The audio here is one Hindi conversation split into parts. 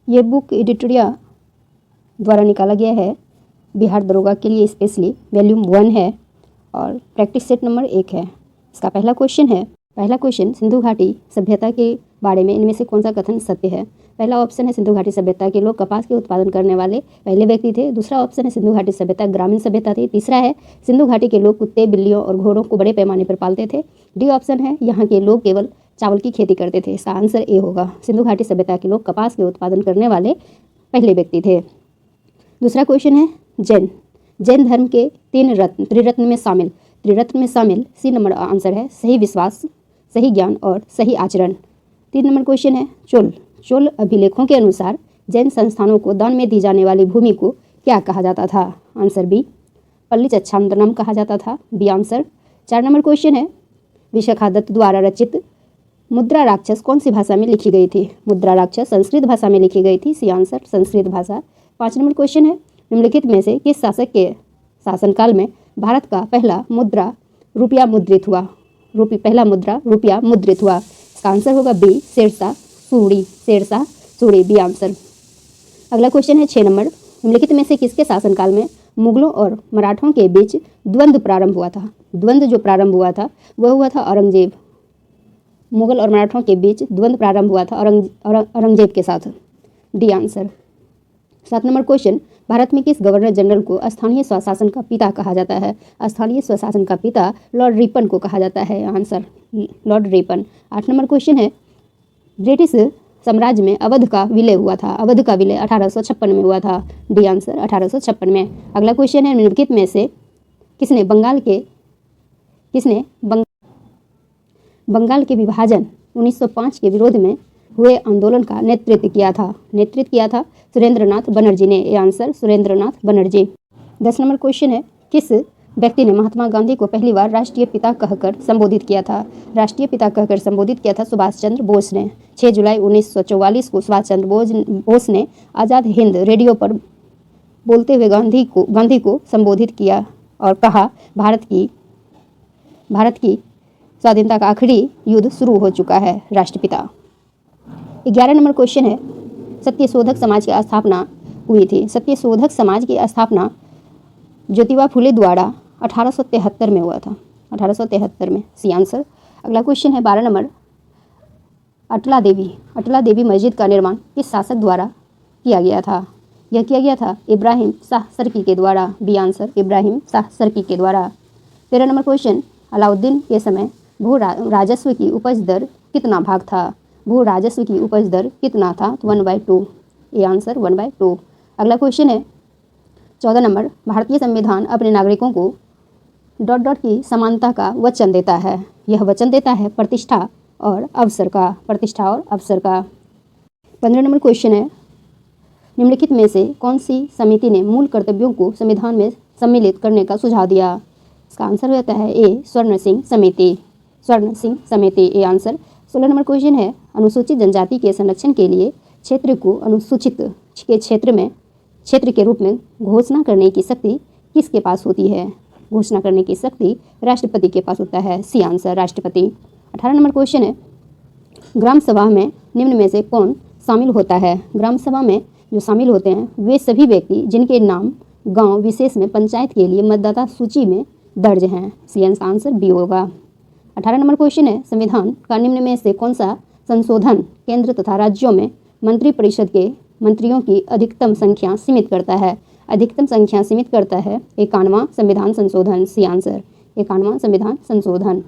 ये बुक एडिटोरिया द्वारा निकाला गया है, बिहार दरोगा के लिए स्पेशली। वॉल्यूम 1 है और प्रैक्टिस सेट नंबर 1 है। इसका पहला क्वेश्चन, सिंधु घाटी सभ्यता के बारे में इनमें से कौन सा कथन सत्य है? पहला ऑप्शन है सिंधु घाटी सभ्यता के लोग कपास के उत्पादन करने वाले पहले व्यक्ति थे। दूसरा ऑप्शन है सिंधु घाटी सभ्यता ग्रामीण सभ्यता थी। तीसरा है सिंधु घाटी के लोग कुत्ते, बिल्लियों और घोड़ों को बड़े पैमाने पर पालते थे। डी ऑप्शन है यहाँ के लोग केवल चावल की खेती करते थे। इसका आंसर ए होगा, सिंधु घाटी सभ्यता के लोग कपास के उत्पादन करने वाले पहले व्यक्ति थे। दूसरा क्वेश्चन है जैन धर्म के त्रिरत्न में शामिल सी नंबर आंसर है सही विश्वास, सही ज्ञान और सही आचरण। 3 नंबर क्वेश्चन है चोल अभिलेखों के अनुसार जैन संस्थानों को दान में दी जाने वाली भूमि को क्या कहा जाता था? आंसर बी, पल्लीचच्छांदनम कहा जाता था। B answer. 4 नंबर क्वेश्चन है विशाखा दत्त द्वारा रचित मुद्रा राक्षस कौन सी भाषा में लिखी गई थी? मुद्रा राक्षस संस्कृत भाषा में लिखी गई थी। सी आंसर, संस्कृत भाषा। 5 नंबर क्वेश्चन है निम्नलिखित में से किस शासक के शासनकाल में भारत का पहला मुद्रा रुपया मुद्रित हुआ? पहला मुद्रा रुपया मुद्रित हुआ। इसका आंसर होगा B, Sher Shah. B answer. अगला क्वेश्चन है 6 नंबर, निम्नलिखित में से किसके शासनकाल में मुगलों और मराठों के बीच द्वंद्व प्रारंभ हुआ था? द्वंद्व जो प्रारंभ हुआ था वह हुआ था औरंगजेब। मुगल और मराठों के बीच द्वंद्व प्रारंभ हुआ था औरंगजेब के साथ। D answer. 7 number question, Bharat में किस गवर्नर जनरल को स्थानीय स्वशासन का पिता कहा जाता है? स्थानीय स्वशासन का पिता लॉर्ड रिपन को कहा जाता है। Answer Lord Ripon. 8 number question है ब्रिटिश साम्राज्य में अवध का विलय हुआ था। अवध का विलय 1856 में हुआ था। डी आंसर, 1856 में। अगला क्वेश्चन है निम्नलिखित में से किसने बंगाल के विभाजन 1905 के विरोध में हुए आंदोलन का नेतृत्व किया था सुरेंद्रनाथ बनर्जी ने। ये answer Surendranath Banerjee. 10 number question है किस व्यक्ति ने महात्मा गांधी को पहली बार राष्ट्रीय पिता कहकर संबोधित किया था? राष्ट्रीय पिता कहकर संबोधित किया था सुभाष चंद्र बोस ने। 6 जुलाई 1944 को सुभाष चंद्र बोस ने आज़ाद हिंद रेडियो पर बोलते हुए गांधी को संबोधित किया और कहा भारत की स्वाधीनता का आखिरी युद्ध शुरू हो चुका है। राष्ट्रपिता। 11 नंबर क्वेश्चन है सत्यशोधक समाज की स्थापना हुई थी। सत्यशोधक समाज की स्थापना ज्योतिबा फुले द्वारा 1873 में हुआ था। 1873 में। सी आंसर। अगला क्वेश्चन है 12 नंबर, अटला देवी मस्जिद का निर्माण किस शासक द्वारा किया गया था? यह किया गया था इब्राहिम शाह सर्की के द्वारा। बी आंसर, इब्राहिम शाह सर्की के द्वारा। 13 नंबर क्वेश्चन, अलाउद्दीन के समय भू राजस्व की उपज दर कितना भाग था? भू राजस्व की उपज दर कितना था? 1/2। ये आंसर 1/2। अगला क्वेश्चन है 14 नंबर, भारतीय संविधान अपने नागरिकों को ... की समानता का वचन देता है। यह वचन देता है प्रतिष्ठा और अवसर का। 15 नंबर क्वेश्चन है निम्नलिखित में से कौन सी समिति ने मूल कर्तव्यों को संविधान में सम्मिलित करने का सुझाव दिया? इसका आंसर होता है ए, स्वर्ण सिंह समिति। A answer. 16 नंबर क्वेश्चन है अनुसूचित जनजाति के संरक्षण के लिए क्षेत्र को अनुसूचित के क्षेत्र के रूप में घोषणा करने की शक्ति किसके पास होती है? घोषणा करने की शक्ति राष्ट्रपति के पास होता है। सी आंसर, राष्ट्रपति। 18 नंबर क्वेश्चन है ग्राम सभा में निम्न में से कौन शामिल होता है? ग्राम सभा में जो शामिल होते हैं वे सभी व्यक्ति जिनके नाम गांव विशेष में पंचायत के लिए मतदाता सूची में दर्ज हैं। सी आंसर बी होगा। 18 नंबर क्वेश्चन है संविधान का निम्न में से कौन सा संशोधन केंद्र तथा राज्यों में मंत्रिपरिषद के मंत्रियों की अधिकतम संख्या सीमित करता है? 51वां संविधान संशोधन। सी आंसर, 51वां संविधान संशोधन।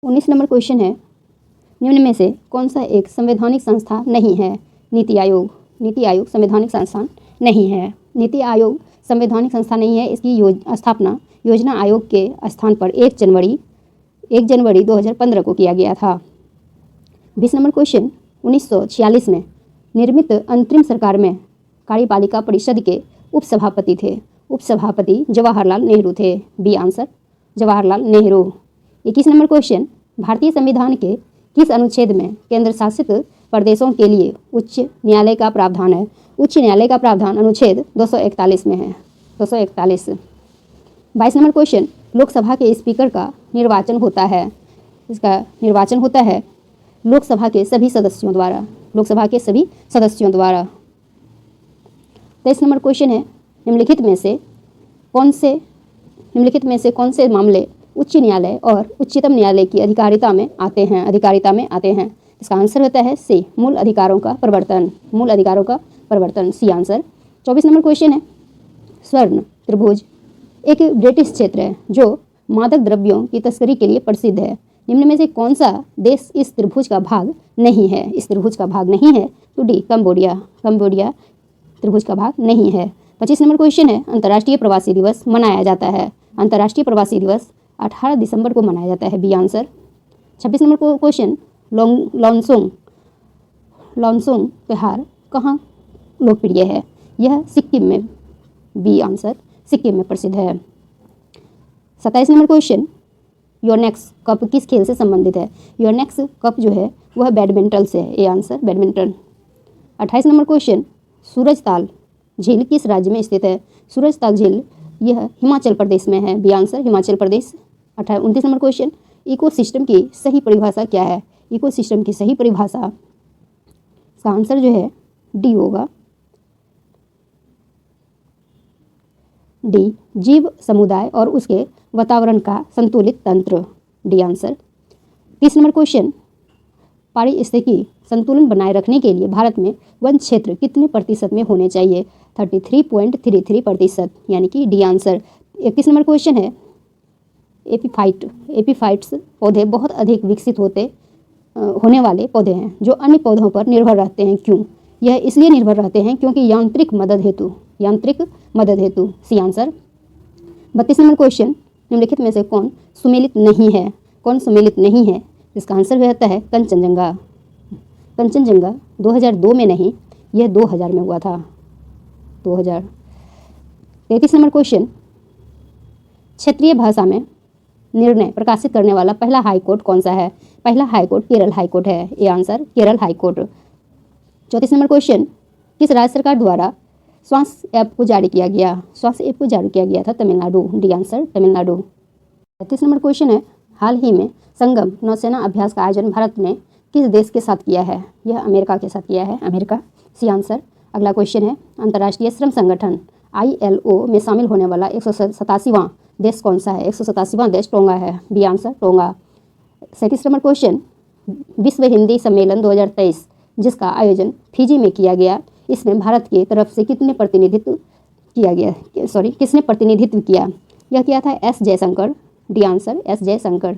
19 नंबर क्वेश्चन है निम्न में से कौन सा एक संवैधानिक संस्था नहीं है? नीति आयोग संवैधानिक संस्था नहीं है। नीति आयोग संवैधानिक संस्था नहीं है। इसकी स्थापना योजना आयोग के स्थान पर 1 जनवरी 2015 को किया गया था। 20 नंबर क्वेश्चन 1946 में निर्मित अंतरिम सरकार में कार्यपालिका परिषद के उपसभापति थे। उपसभापति जवाहरलाल नेहरू थे। B answer, Jawaharlal Nehru. 21 number question भारतीय संविधान के किस अनुच्छेद में केंद्र शासित प्रदेशों के लिए उच्च न्यायालय का प्रावधान है? उच्च न्यायालय का प्रावधान अनुच्छेद 241 में है। 241। 22 नंबर क्वेश्चन लोकसभा के स्पीकर का निर्वाचन होता है। इसका निर्वाचन होता है लोकसभा के सभी सदस्यों द्वारा। 23 नंबर क्वेश्चन है, निम्नलिखित में से कौन से मामले उच्च न्यायालय और उच्चतम न्यायालय की अधिकारिता में आते हैं। इसका आंसर होता है सी, मूल अधिकारों का परिवर्तन, सी आंसर। 24 नंबर क्वेश्चन है, स्वर्ण त्रिभुज एक ब्रिटिश क्षेत्र है जो मादक द्रव्यों की तस्करी के लिए प्रसिद्ध है। निम्न में से कौन सा देश इस त्रिभुज का भाग नहीं है? तो डी, कंबोडिया त्रिभुज का भाग नहीं है। 25 नंबर क्वेश्चन है, अंतर्राष्ट्रीय प्रवासी दिवस मनाया जाता है। अंतर्राष्ट्रीय प्रवासी दिवस 18 दिसंबर को मनाया जाता है, बी आंसर। 26 नंबर क्वेश्चन, लॉन्सोंग त्यौहार कहाँ लोकप्रिय है? यह सिक्किम में, बी आंसर, सिक्किम में प्रसिद्ध है। 27 नंबर क्वेश्चन, योनेक्स कप किस खेल से संबंधित है? योनेक्स कप जो है वह बैडमिंटन से है, A answer, badminton. 28 number question, Surajtal झील किस राज्य में स्थित है? सूरजताल झील यह हिमाचल प्रदेश में है, B answer, Himachal Pradesh. 29 number question, ecosystem की सही परिभाषा क्या है? इकोसिस्टम की सही परिभाषा, इसका आंसर जो है डी होगा, डी, जीव समुदाय और उसके वातावरण का संतुलित तंत्र, डी आंसर। 30 नंबर क्वेश्चन, पारिस्थितिकी संतुलन बनाए रखने के लिए भारत में वन क्षेत्र कितने प्रतिशत में होने चाहिए? 33.33%, यानी कि डी आंसर। 31 नंबर क्वेश्चन है, एपीफाइट्स पौधे बहुत अधिक विकसित होने वाले पौधे हैं जो अन्य पौधों पर निर्भर रहते हैं, क्यों? यह इसलिए निर्भर रहते हैं क्योंकि यांत्रिक मदद हेतु, सी आंसर। 32 नंबर क्वेश्चन, निम्नलिखित में से कौन सुमेलित नहीं है? इसका आंसर रहता है कंचनजंगा 2002 में नहीं, यह 2000 में हुआ था, 2000। 33 नंबर क्वेश्चन, क्षेत्रीय भाषा में निर्णय प्रकाशित करने वाला पहला हाई कोर्ट कौन सा है? पहला high court Kerala high court है, A answer, Kerala high court. 34 number question, किस राज्य सरकार द्वारा स्वास्थ्य ऐप को जारी किया गया था? Tamil Nadu, D answer, Tamil Nadu. 35 number question है, हाल ही में संगम नौसेना अभ्यास का आयोजन भारत ने किस देश के साथ किया है? यह अमेरिका के साथ किया है, अमेरिका, सी आंसर। अगला क्वेश्चन है, अंतर्राष्ट्रीय श्रम संगठन ILO में शामिल होने वाला 187वां देश कौन सा है? 187वां देश टोंगा है, B answer, Tonga. 37 number question, विश्व हिंदी सम्मेलन 2023 जिसका आयोजन फिजी में किया गया, इसमें भारत की तरफ से किसने प्रतिनिधित्व किया? यह किया था S Jaishankar, D answer, S Jaishankar.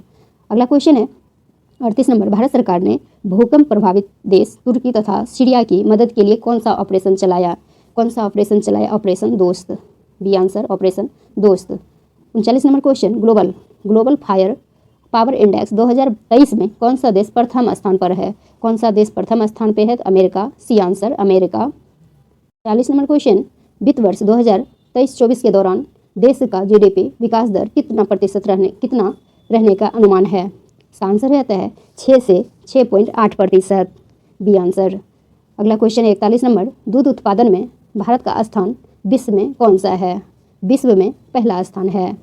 अगला क्वेश्चन है 38 नंबर, भारत सरकार ने भूकंप प्रभावित देश तुर्की तथा सीरिया की मदद के लिए कौन सा ऑपरेशन चलाया? ऑपरेशन दोस्त, बी आंसर, ऑपरेशन दोस्त। 39 number question, global fire power index 2023 में कौन सा देश प्रथम स्थान पर है? America, C answer, America. 40 number question, वित्त वर्ष 2023-24 के दौरान देश का GDP विकास दर कितना रहने का अनुमान है? इसका आंसर रहता है 6 से 6.8%, बी आंसर। अगला क्वेश्चन है 41 नंबर, दूध उत्पादन में भारत का स्थान विश्व में कौन सा है? विश्व में पहला स्थान है,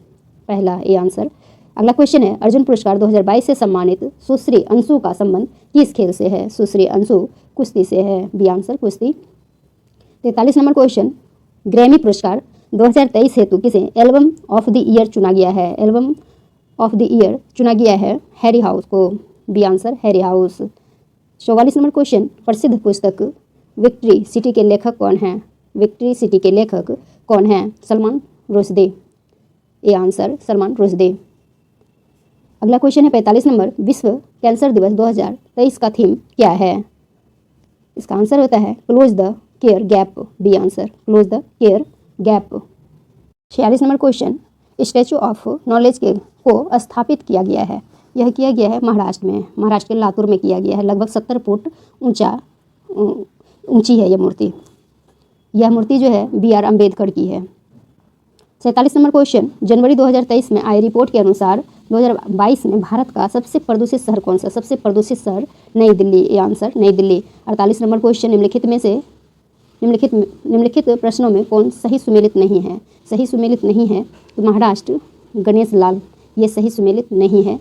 पहला, ए आंसर। अगला क्वेश्चन है, अर्जुन पुरस्कार 2022 से सम्मानित सुश्री अंशु का संबंध किस खेल से है? सुश्री अंशु कुश्ती से है, बी आंसर, कुश्ती। 43 नंबर क्वेश्चन, ग्रैमी पुरस्कार 2023 हेतु किसे एल्बम ऑफ द ईयर चुना गया है? हैरी हाउस को, B answer, Harry house. 44 number question, प्रसिद्ध पुस्तक विक्ट्री सिटी के लेखक कौन हैं? Salman Rushdie, A answer, Salman Rushdie. अगला क्वेश्चन है 45 नंबर, विश्व कैंसर दिवस 2023 का थीम क्या है? इसका आंसर होता है close the care gap, B answer, close the care gap. 46 number question, statue of knowledge को स्थापित किया गया है, यह किया गया है महाराष्ट्र के लातूर में किया गया है। लगभग 70 फुट ऊंची है यह मूर्ति जो है BR अम्बेडकर की है। 47 नंबर क्वेश्चन, जनवरी 2023 में आई रिपोर्ट के अनुसार 2022 में भारत का सबसे प्रदूषित शहर कौन सा? नई दिल्ली, ए आंसर, नई दिल्ली। 48 नंबर क्वेश्चन, निम्नलिखित प्रश्नों में कौन सही सुमेलित नहीं है? तो महाराष्ट्र, गणेश लाल, ये सही सुमेलित नहीं है,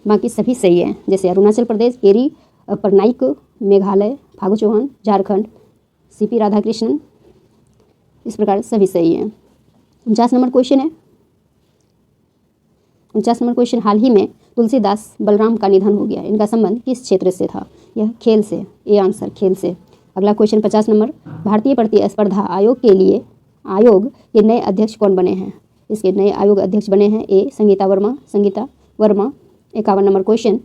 बाकी सभी सही है। जैसे अरुणाचल प्रदेश केरी पटनायक, मेघालय फागू चौहान, झारखंड CP राधाकृष्णन, इस प्रकार सभी सही हैं। 49 नंबर क्वेश्चन है, 49 नंबर क्वेश्चन, हाल ही में तुलसीदास बलराम का निधन हो गया, इनका संबंध किस क्षेत्र से था? यह खेल से, ए आंसर खेल से। अगला क्वेश्चन 50 नंबर, भारतीय प्रतिस्पर्धा आयोग के नए अध्यक्ष कौन बने हैं? इसके नए आयोग अध्यक्ष बने हैं ए संगीता वर्मा। 51 नंबर क्वेश्चन,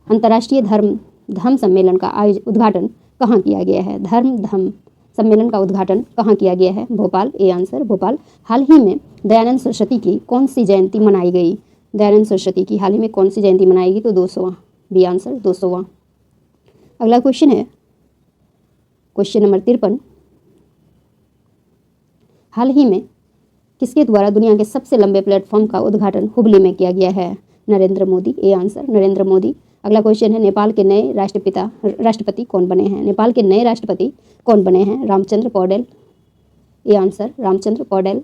अंतर्राष्ट्रीय धम्म सम्मेलन का उद्घाटन कहाँ किया गया है? धम्म सम्मेलन का उद्घाटन कहाँ किया गया है? Bhopal, A answer Bhopal. हाल ही में दयानंद सरस्वती की कौन सी जयंती मनाई गई? दयानंद सरस्वती की हाल ही में कौन सी जयंती मनाई गई? तो 200वां, बी आंसर 200वां। अगला क्वेश्चन है क्वेश्चन नंबर 53, हाल ही में किसके द्वारा दुनिया के सबसे लंबे प्लेटफॉर्म का उद्घाटन हुबली में किया गया है? Narendra Modi, A answer Narendra Modi. अगला क्वेश्चन है, नेपाल के नए राष्ट्रपति कौन बने हैं? नेपाल के नए राष्ट्रपति कौन बने हैं? Ramchandra Paudel, A answer Ramchandra Paudel.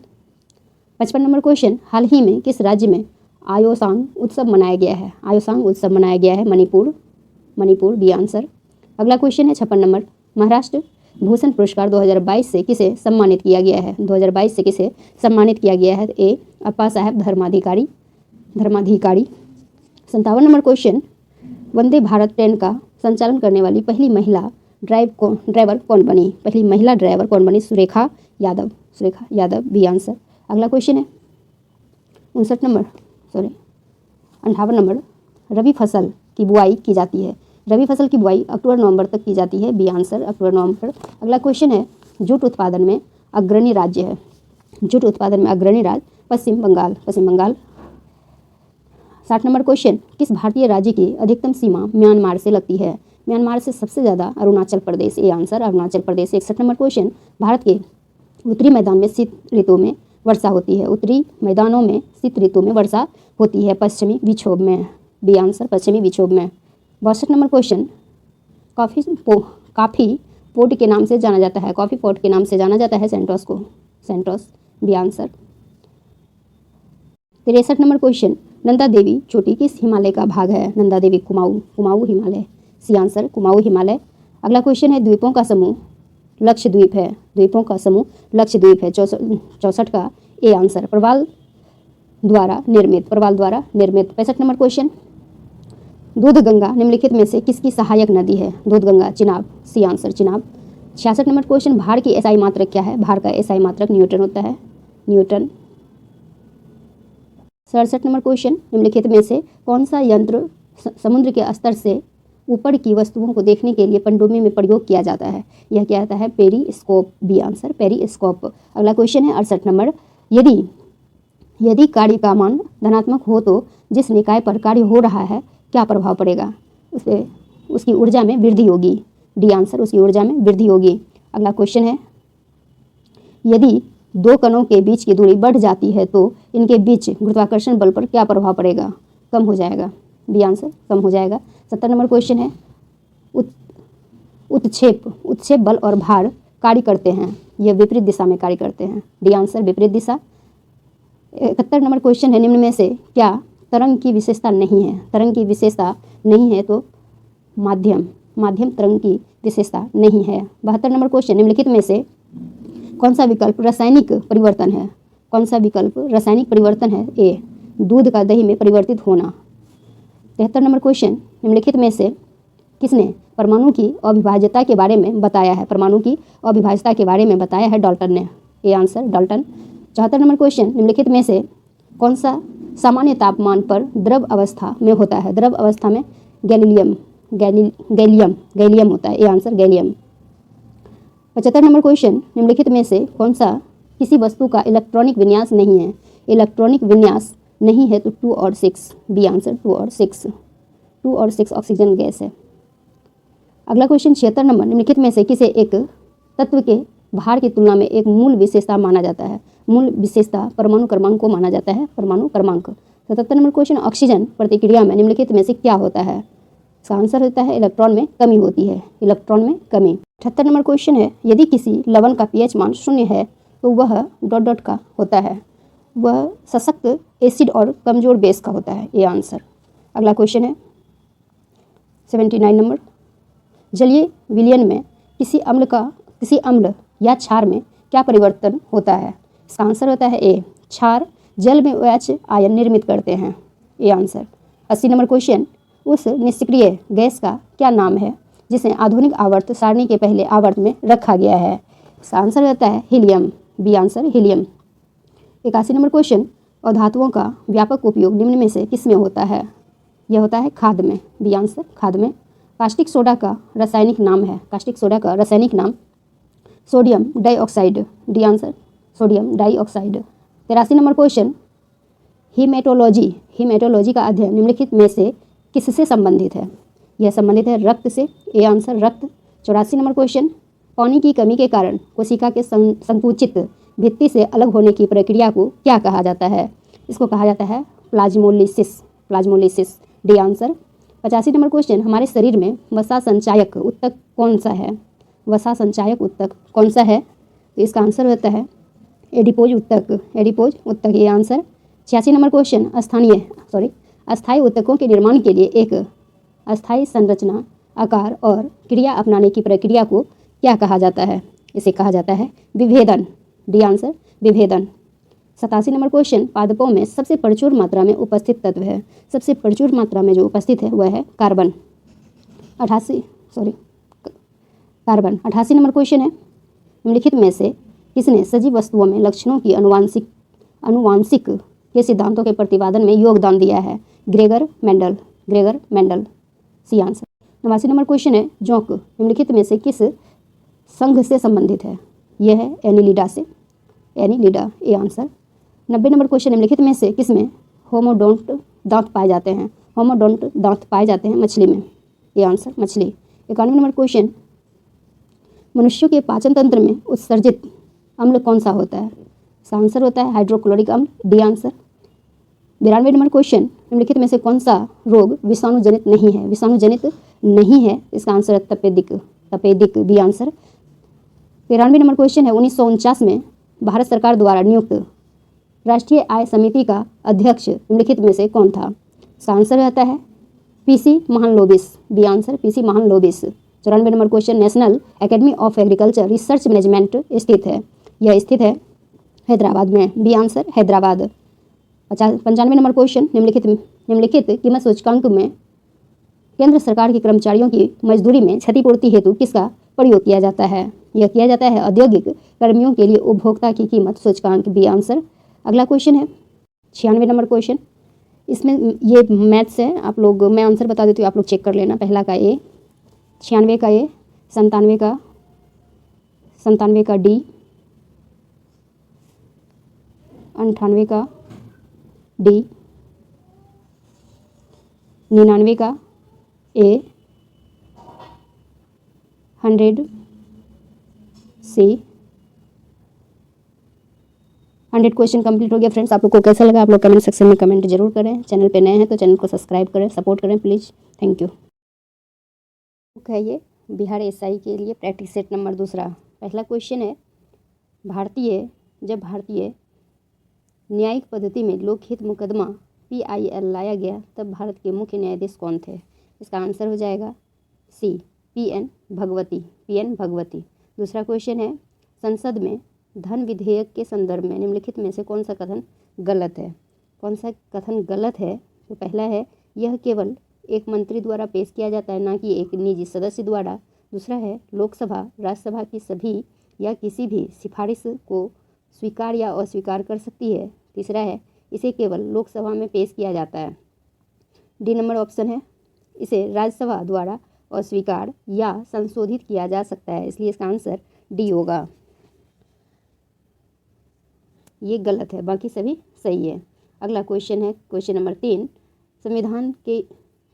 55 number question, हाल ही में किस राज्य में आयोसांग उत्सव मनाया गया है? आयोसांग उत्सव मनाया गया है मणिपुर, बी आंसर। अगला क्वेश्चन है 56 नंबर, महाराष्ट्र भूषण पुरस्कार 2022 से किसे सम्मानित किया गया है? 2022 से किसे सम्मानित किया गया है? ए अप्पा साहब Dharmadhikari. 57 number question, Vande Bharat train का संचालन करने वाली पहली महिला ड्राइवर कौन बनी? पहली महिला ड्राइवर कौन बनी? Surekha Yadav, B answer. अगला क्वेश्चन है 58 नंबर, रबी फसल की बुआई की जाती है। रबी फसल की बुआई अक्टूबर नवंबर तक की जाती है, बी आंसर अक्टूबर नवंबर। अगला क्वेश्चन है, जूट उत्पादन में अग्रणी राज्य है। जूट उत्पादन में अग्रणी राज्य पश्चिम बंगाल। 60 नंबर क्वेश्चन, किस भारतीय राज्य की अधिकतम सीमा म्यांमार से लगती है? म्यांमार से सबसे ज़्यादा Arunachal Pradesh, A answer Arunachal Pradesh. 61 number question, Bharat के उत्तरी मैदान में शीत ऋतु में वर्षा होती है। उत्तरी मैदानों में शीत ऋतु में वर्षा होती है पश्चिमी विक्षोभ में, बी आंसर पश्चिमी विक्षोभ में। 62 नंबर क्वेश्चन, कॉफ़ी पोर्ट के नाम से जाना जाता है। कॉफ़ी पोर्ट के नाम से जाना जाता है सेंटोस को, B answer. 63 number question, Nanda Devi चोटी किस हिमालय का भाग है? Nanda Devi Kumaon Himalaya, C answer Kumaon Himalaya. अगला क्वेश्चन है, द्वीपों का समूह लक्षद्वीप है। द्वीपों का समूह लक्षद्वीप है। 64 का ए आंसर प्रवाल द्वारा निर्मित। 65 नंबर क्वेश्चन, दूधगंगा निम्नलिखित में से किसकी सहायक नदी है? Doodhganga Chenab, C answer Chenab. 66 number question, भार की एसआई मात्रक क्या है? भार का एसआई मात्रक न्यूटन होता है, न्यूटन। 67 नंबर क्वेश्चन, निम्नलिखित में से कौन सा यंत्र समुद्र के स्तर से ऊपर की वस्तुओं को देखने के लिए पनडुब्बी में प्रयोग किया जाता है? यह क्या आता है? Periscope, B answer periscope. अगला क्वेश्चन है 68 नंबर, यदि कार्य का मान धनात्मक हो तो जिस निकाय पर कार्य हो रहा है क्या प्रभाव पड़ेगा? उसकी ऊर्जा में वृद्धि होगी, डी आंसर उसकी ऊर्जा में वृद्धि होगी। अगला क्वेश्चन है, यदि दो कणों के बीच की दूरी बढ़ जाती है तो इनके बीच गुरुत्वाकर्षण बल पर क्या प्रभाव पड़ेगा? कम हो जाएगा, बी आंसर कम हो जाएगा। 70 नंबर क्वेश्चन है, उत्क्षेप बल और भार कार्य करते हैं, यह विपरीत दिशा में कार्य करते हैं, डी आंसर विपरीत दिशा। 71 नंबर क्वेश्चन है, निम्न में से क्या तरंग की विशेषता नहीं है? तरंग की विशेषता नहीं है तो माध्यम तरंग की विशेषता नहीं है। 72 नंबर क्वेश्चन, निम्नलिखित में से कौन सा विकल्प रासायनिक परिवर्तन है? कौन सा विकल्प रासायनिक परिवर्तन है? ए दूध का दही में परिवर्तित होना। 73 नंबर क्वेश्चन, निम्नलिखित में से किसने परमाणु की अविभाज्यता के बारे में बताया है? परमाणु की अविभाज्यता के बारे में बताया है डाल्टन ने, A answer Dalton. 74 number question, निम्नलिखित में से कौन सा सामान्य तापमान पर द्रव अवस्था में होता है? द्रव अवस्था में गैलियम होता है, A answer gallium. 75 number question, निम्नलिखित में से कौन सा किसी वस्तु का इलेक्ट्रॉनिक विन्यास नहीं है? इलेक्ट्रॉनिक विन्यास नहीं है तो 2 और 6, बी आंसर 2 और 6 ऑक्सीजन गैस है। अगला क्वेश्चन 76 नंबर, निम्नलिखित में से किसे एक तत्व के भार की तुलना में एक मूल विशेषता माना जाता है? मूल विशेषता परमाणु क्रमांक को माना जाता है, परमाणु क्रमांक। 77 नंबर क्वेश्चन, ऑक्सीजन प्रतिक्रिया में निम्नलिखित में से क्या होता है? इसका आंसर होता है इलेक्ट्रॉन में कमी होती है, इलेक्ट्रॉन में कमी। 78 नंबर क्वेश्चन है, यदि किसी लवण का पीएच मान 0 है तो वह ... का होता है, वह सशक्त एसिड और कमजोर बेस का होता है, ये आंसर। अगला क्वेश्चन है 79 नंबर, जलीय विलयन में किसी अम्ल या क्षार में क्या परिवर्तन होता है? इसका आंसर होता है ए, क्षार जल में OH आयन निर्मित करते हैं, ये आंसर। 80 नंबर क्वेश्चन, उस निष्क्रिय गैस का क्या नाम है जिसे आधुनिक आवर्त सारणी के पहले आवर्त में रखा गया है? इसका आंसर होता है helium, B answer helium. 81 number question, अधातुओं का व्यापक उपयोग निम्न में से किस में होता है? यह होता है खाद में, बी आंसर खाद में। कास्टिक सोडा का रासायनिक नाम है, कास्टिक सोडा का रासायनिक नाम sodium dioxide, D answer sodium dioxide. 83 number question, haematology का अध्ययन निम्नलिखित में से किससे संबंधित है? यह संबंधित है रक्त से, ए आंसर रक्त। 84 नंबर क्वेश्चन, पानी की कमी के कारण कोशिका के संकुचित भित्ति से अलग होने की प्रक्रिया को क्या कहा जाता है? इसको कहा जाता है plasmolysis, plasmolysis, D answer. 85 number question, हमारे शरीर में वसा संचायक ऊतक कौन सा है? वसा संचायक ऊतक कौन सा है? तो इसका आंसर होता है एडिपोज ऊतक, एडिपोज ऊतक, ये आंसर। 86 नंबर क्वेश्चन, अस्थायी ऊतकों के निर्माण के लिए एक अस्थायी संरचना, आकार और क्रिया अपनाने की प्रक्रिया को क्या कहा जाता है? इसे कहा जाता है विभेदन, डी आंसर विभेदन। 87 नंबर क्वेश्चन, पादपों में सबसे प्रचुर मात्रा में उपस्थित तत्व है, सबसे प्रचुर मात्रा में जो उपस्थित है वह है कार्बन। 88 नंबर क्वेश्चन है, निम्नलिखित में से किसने सजीव वस्तुओं में लक्षणों की अनुवांशिक के सिद्धांतों के प्रतिपादन में योगदान दिया है? Gregor Mendel, Gregor Mendel, C answer. 89 number question है, जोंक निम्नलिखित में से किस संघ से संबंधित है? यह है एनिलिडा से, Annelida, A answer. 90 number question, निम्नलिखित में से किसमें होमोडोंट दांत पाए जाते हैं? होमोडोंट दांत पाए जाते हैं मछली में, ए आंसर मछली। 91 नंबर क्वेश्चन, मनुष्यों के पाचन तंत्र में उत्सर्जित अम्ल कौन सा होता है? इसका आंसर होता है हाइड्रोक्लोरिक अम्ल, डी आंसर। 92 नंबर क्वेश्चन, निम्नलिखित में से कौन सा रोग विषाणुजनित नहीं है? विषाणुजनित नहीं है, इसका आंसर है तपेदिक, तपेदिक, बी आंसर। 93 नंबर क्वेश्चन है, 1949 में भारत सरकार द्वारा नियुक्त राष्ट्रीय आय समिति का अध्यक्ष निम्नलिखित में से कौन था? इसका आंसर रहता है PC Mahalanobis, B answer PC Mahalanobis. 94 number question, national academy of agriculture research management स्थित है, यह स्थित है हैदराबाद में, B answer Hyderabad. 95 number question, निम्नलिखित कीमत सूचकांक में केंद्र सरकार के कर्मचारियों की मजदूरी में क्षतिपूर्ति हेतु किसका प्रयोग किया जाता है? यह किया जाता है औद्योगिक कर्मियों के लिए उपभोक्ता की कीमत सूचकांक, बी आंसर। अगला क्वेश्चन है 96 नंबर क्वेश्चन, इसमें ये मैथ्स है, आप लोग, मैं आंसर बता देती हूँ, आप लोग चेक कर लेना। पहला का ए, 96 का ए, 97 का डी, 98 का डी, 99 का ए, 100 सी। 100 क्वेश्चन कंप्लीट हो गया फ्रेंड्स। आप लोग को कैसा लगा आप लोग कमेंट सेक्शन में कमेंट जरूर करें। चैनल पे नए हैं तो चैनल को सब्सक्राइब करें, सपोर्ट करें प्लीज़, थैंक यू। बुक है ये बिहार SI के लिए प्रैक्टिस सेट नंबर 2। पहला क्वेश्चन है, जब भारतीय न्यायिक पद्धति में लोकहित मुकदमा PIL लाया गया तब भारत के मुख्य न्यायाधीश कौन थे? इसका आंसर हो जाएगा सी, PN भगवती, PN भगवती। दूसरा क्वेश्चन है, संसद में धन विधेयक के संदर्भ में निम्नलिखित में से कौन सा कथन गलत है? कौन सा कथन गलत है? तो पहला है, यह केवल एक मंत्री द्वारा पेश किया जाता है, ना कि एक निजी सदस्य द्वारा। दूसरा है, लोकसभा राज्यसभा की सभी या किसी भी सिफारिश को स्वीकार या अस्वीकार कर सकती है। तीसरा है, इसे केवल लोकसभा में पेश किया जाता है। डी नंबर ऑप्शन है, इसे राज्यसभा द्वारा अस्वीकार या संशोधित किया जा सकता है, इसलिए इसका आंसर डी होगा। ये गलत है, बाकी सभी सही है। अगला क्वेश्चन है क्वेश्चन नंबर 3, संविधान के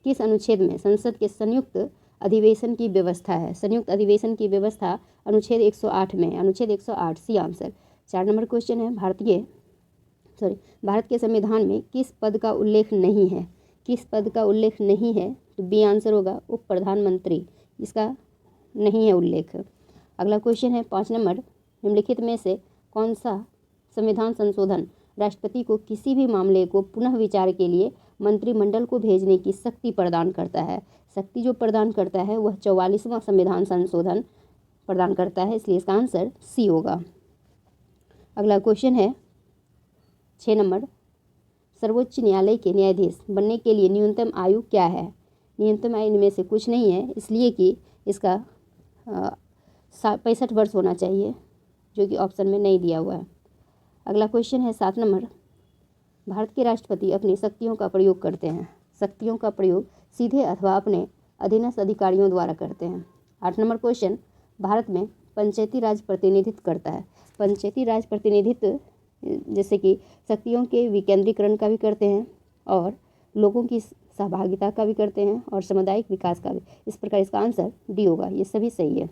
किस अनुच्छेद में संसद के संयुक्त अधिवेशन की व्यवस्था है? संयुक्त अधिवेशन की व्यवस्था अनुच्छेद 108 में, अनुच्छेद 108, सी आंसर। 4 नंबर क्वेश्चन है, भारत के संविधान में किस पद का उल्लेख नहीं है? किस पद का उल्लेख नहीं है? तो बी आंसर होगा उप प्रधानमंत्री, इसका नहीं है उल्लेख। अगला क्वेश्चन है 5 नंबर, निम्नलिखित में से कौन सा संविधान संशोधन राष्ट्रपति को किसी भी मामले को पुनः विचार के लिए मंत्रिमंडल को भेजने की शक्ति प्रदान करता है? शक्ति जो प्रदान करता है वह 44वां संविधान संशोधन प्रदान करता है, इसलिए इसका आंसर सी होगा। अगला क्वेश्चन है 6 नंबर, सर्वोच्च न्यायालय के न्यायाधीश बनने के लिए न्यूनतम आयु क्या है? न्यूनतम आयु इनमें से कुछ नहीं है, इसलिए कि इसका 65 वर्ष होना चाहिए, जो कि ऑप्शन में नहीं दिया हुआ है। अगला क्वेश्चन है 7 नंबर, भारत के राष्ट्रपति अपनी शक्तियों का प्रयोग करते हैं। शक्तियों का प्रयोग सीधे अथवा अपने अधीनस्थ अधिकारियों द्वारा करते हैं। 8 नंबर क्वेश्चन, भारत में पंचायती राज प्रतिनिधित्व करता है। पंचायती राज प्रतिनिधित्व जैसे कि शक्तियों के विकेंद्रीकरण का भी करते हैं और लोगों की सहभागिता का भी करते हैं और सामुदायिक विकास का भी। इस प्रकार इसका आंसर डी होगा, ये सभी सही है।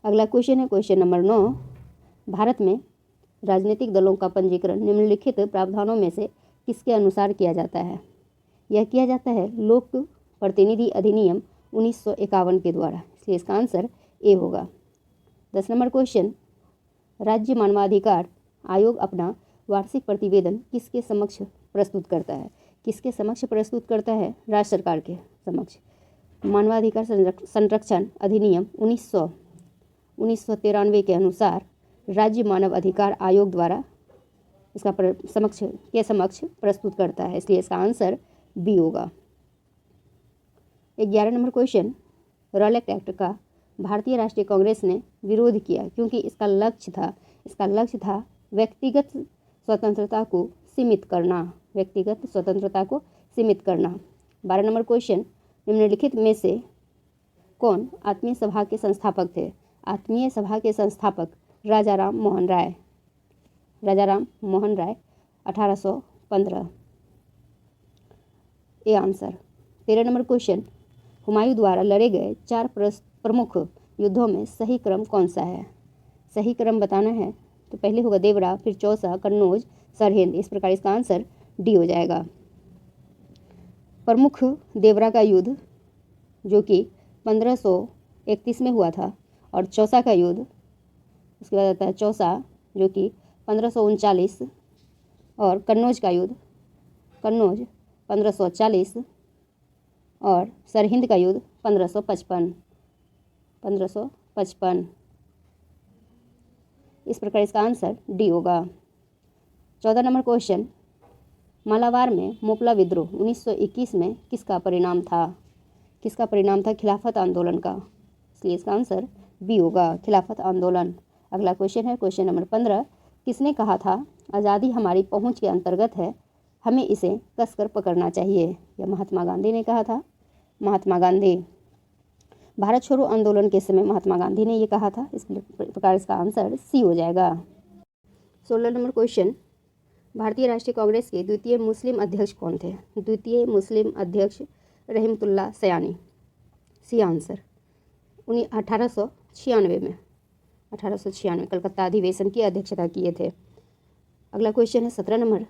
अगला क्वेश्चन है क्वेश्चन नंबर 9, भारत में राजनीतिक दलों का पंजीकरण निम्नलिखित प्रावधानों में से किसके अनुसार किया जाता है? यह किया जाता है लोक प्रतिनिधि अधिनियम 1951 के द्वारा, इसलिए इसका आंसर ए होगा। 10 नंबर क्वेश्चन, राज्य मानवाधिकार आयोग अपना वार्षिक प्रतिवेदन किसके समक्ष प्रस्तुत करता है? किसके समक्ष प्रस्तुत करता है? राज्य सरकार के समक्ष। मानवाधिकार संरक्षण अधिनियम 1993 के अनुसार राज्य मानव अधिकार आयोग द्वारा इसका समक्ष प्रस्तुत करता है, इसलिए इसका आंसर बी होगा। 11 नंबर क्वेश्चन, रॉलेट एक्ट का भारतीय राष्ट्रीय कांग्रेस ने विरोध किया क्योंकि इसका लक्ष्य था व्यक्तिगत स्वतंत्रता को सीमित करना। 12 नंबर क्वेश्चन, निम्नलिखित में से कौन आत्मीय सभा के संस्थापक थे? आत्मीय सभा के संस्थापक राजाराम मोहन राय 1815, ये आंसर। 13 नंबर क्वेश्चन, हुमायूं द्वारा लड़े गए 4 प्रमुख युद्धों में सही क्रम कौन सा है? सही क्रम बताना है तो पहले होगा देवरा, फिर चौसा, कन्नौज, सरहिंद। इस प्रकार इसका आंसर डी हो जाएगा। प्रमुख देवरा का युद्ध जो कि 1531 में हुआ था, और चौसा का युद्ध उसके बाद आता है चौसा जो कि 1539, और कन्नौज का युद्ध 1540, और सरहिंद का युद्ध 1555। इस प्रकार इसका आंसर डी होगा। 14 नंबर क्वेश्चन, मालाबार में मोपला विद्रोह 1921 में किसका परिणाम था? किसका परिणाम था? खिलाफत आंदोलन का, इसलिए इसका आंसर बी होगा, खिलाफत आंदोलन। अगला क्वेश्चन है क्वेश्चन नंबर 15, किसने कहा था आज़ादी हमारी पहुंच के अंतर्गत है, हमें इसे कसकर पकड़ना चाहिए? यह महात्मा गांधी ने कहा था। महात्मा गांधी, भारत छोड़ो आंदोलन के समय महात्मा गांधी ने ये कहा था, इस प्रकार इसका आंसर सी हो जाएगा। 16 नंबर क्वेश्चन, भारतीय राष्ट्रीय कांग्रेस के द्वितीय मुस्लिम अध्यक्ष कौन थे? द्वितीय मुस्लिम अध्यक्ष रहमतुल्लाह सयानी, सी आंसर। 1896 कलकत्ता अधिवेशन की अध्यक्षता किए थे। अगला क्वेश्चन है 17 नंबर,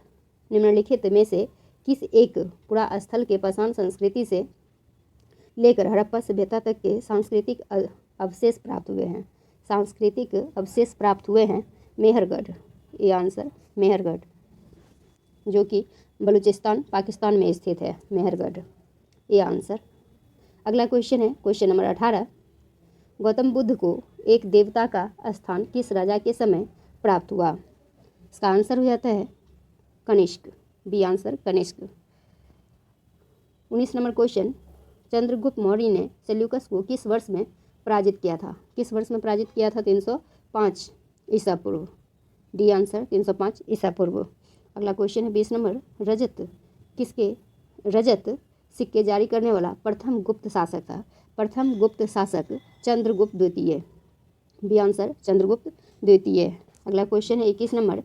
निम्नलिखित में से किस एक पुरास्थल के पाषाण संस्कृति से लेकर हड़प्पा सभ्यता तक के सांस्कृतिक अवशेष प्राप्त हुए हैं? सांस्कृतिक अवशेष प्राप्त हुए हैं मेहरगढ़, ये आंसर मेहरगढ़, जो कि बलूचिस्तान पाकिस्तान में स्थित है, मेहरगढ़, ये आंसर। अगला क्वेश्चन है क्वेश्चन नंबर 18, गौतम बुद्ध को एक देवता का स्थान किस राजा के समय प्राप्त हुआ? इसका आंसर हो जाता है Kanishka, B answer Kanishka. 19 number question, Chandragupta Maurya ने सेल्यूकस को किस वर्ष में पराजित किया था? किस वर्ष में पराजित किया था? 305 ईसा पूर्व, डी आंसर 305 ईसा पूर्व। अगला क्वेश्चन है 20 नंबर, रजत सिक्के जारी करने वाला प्रथम गुप्त शासक था? प्रथम गुप्त शासक चंद्रगुप्त द्वितीय, बी आंसर चंद्रगुप्त द्वितीय। अगला क्वेश्चन है 21 नंबर,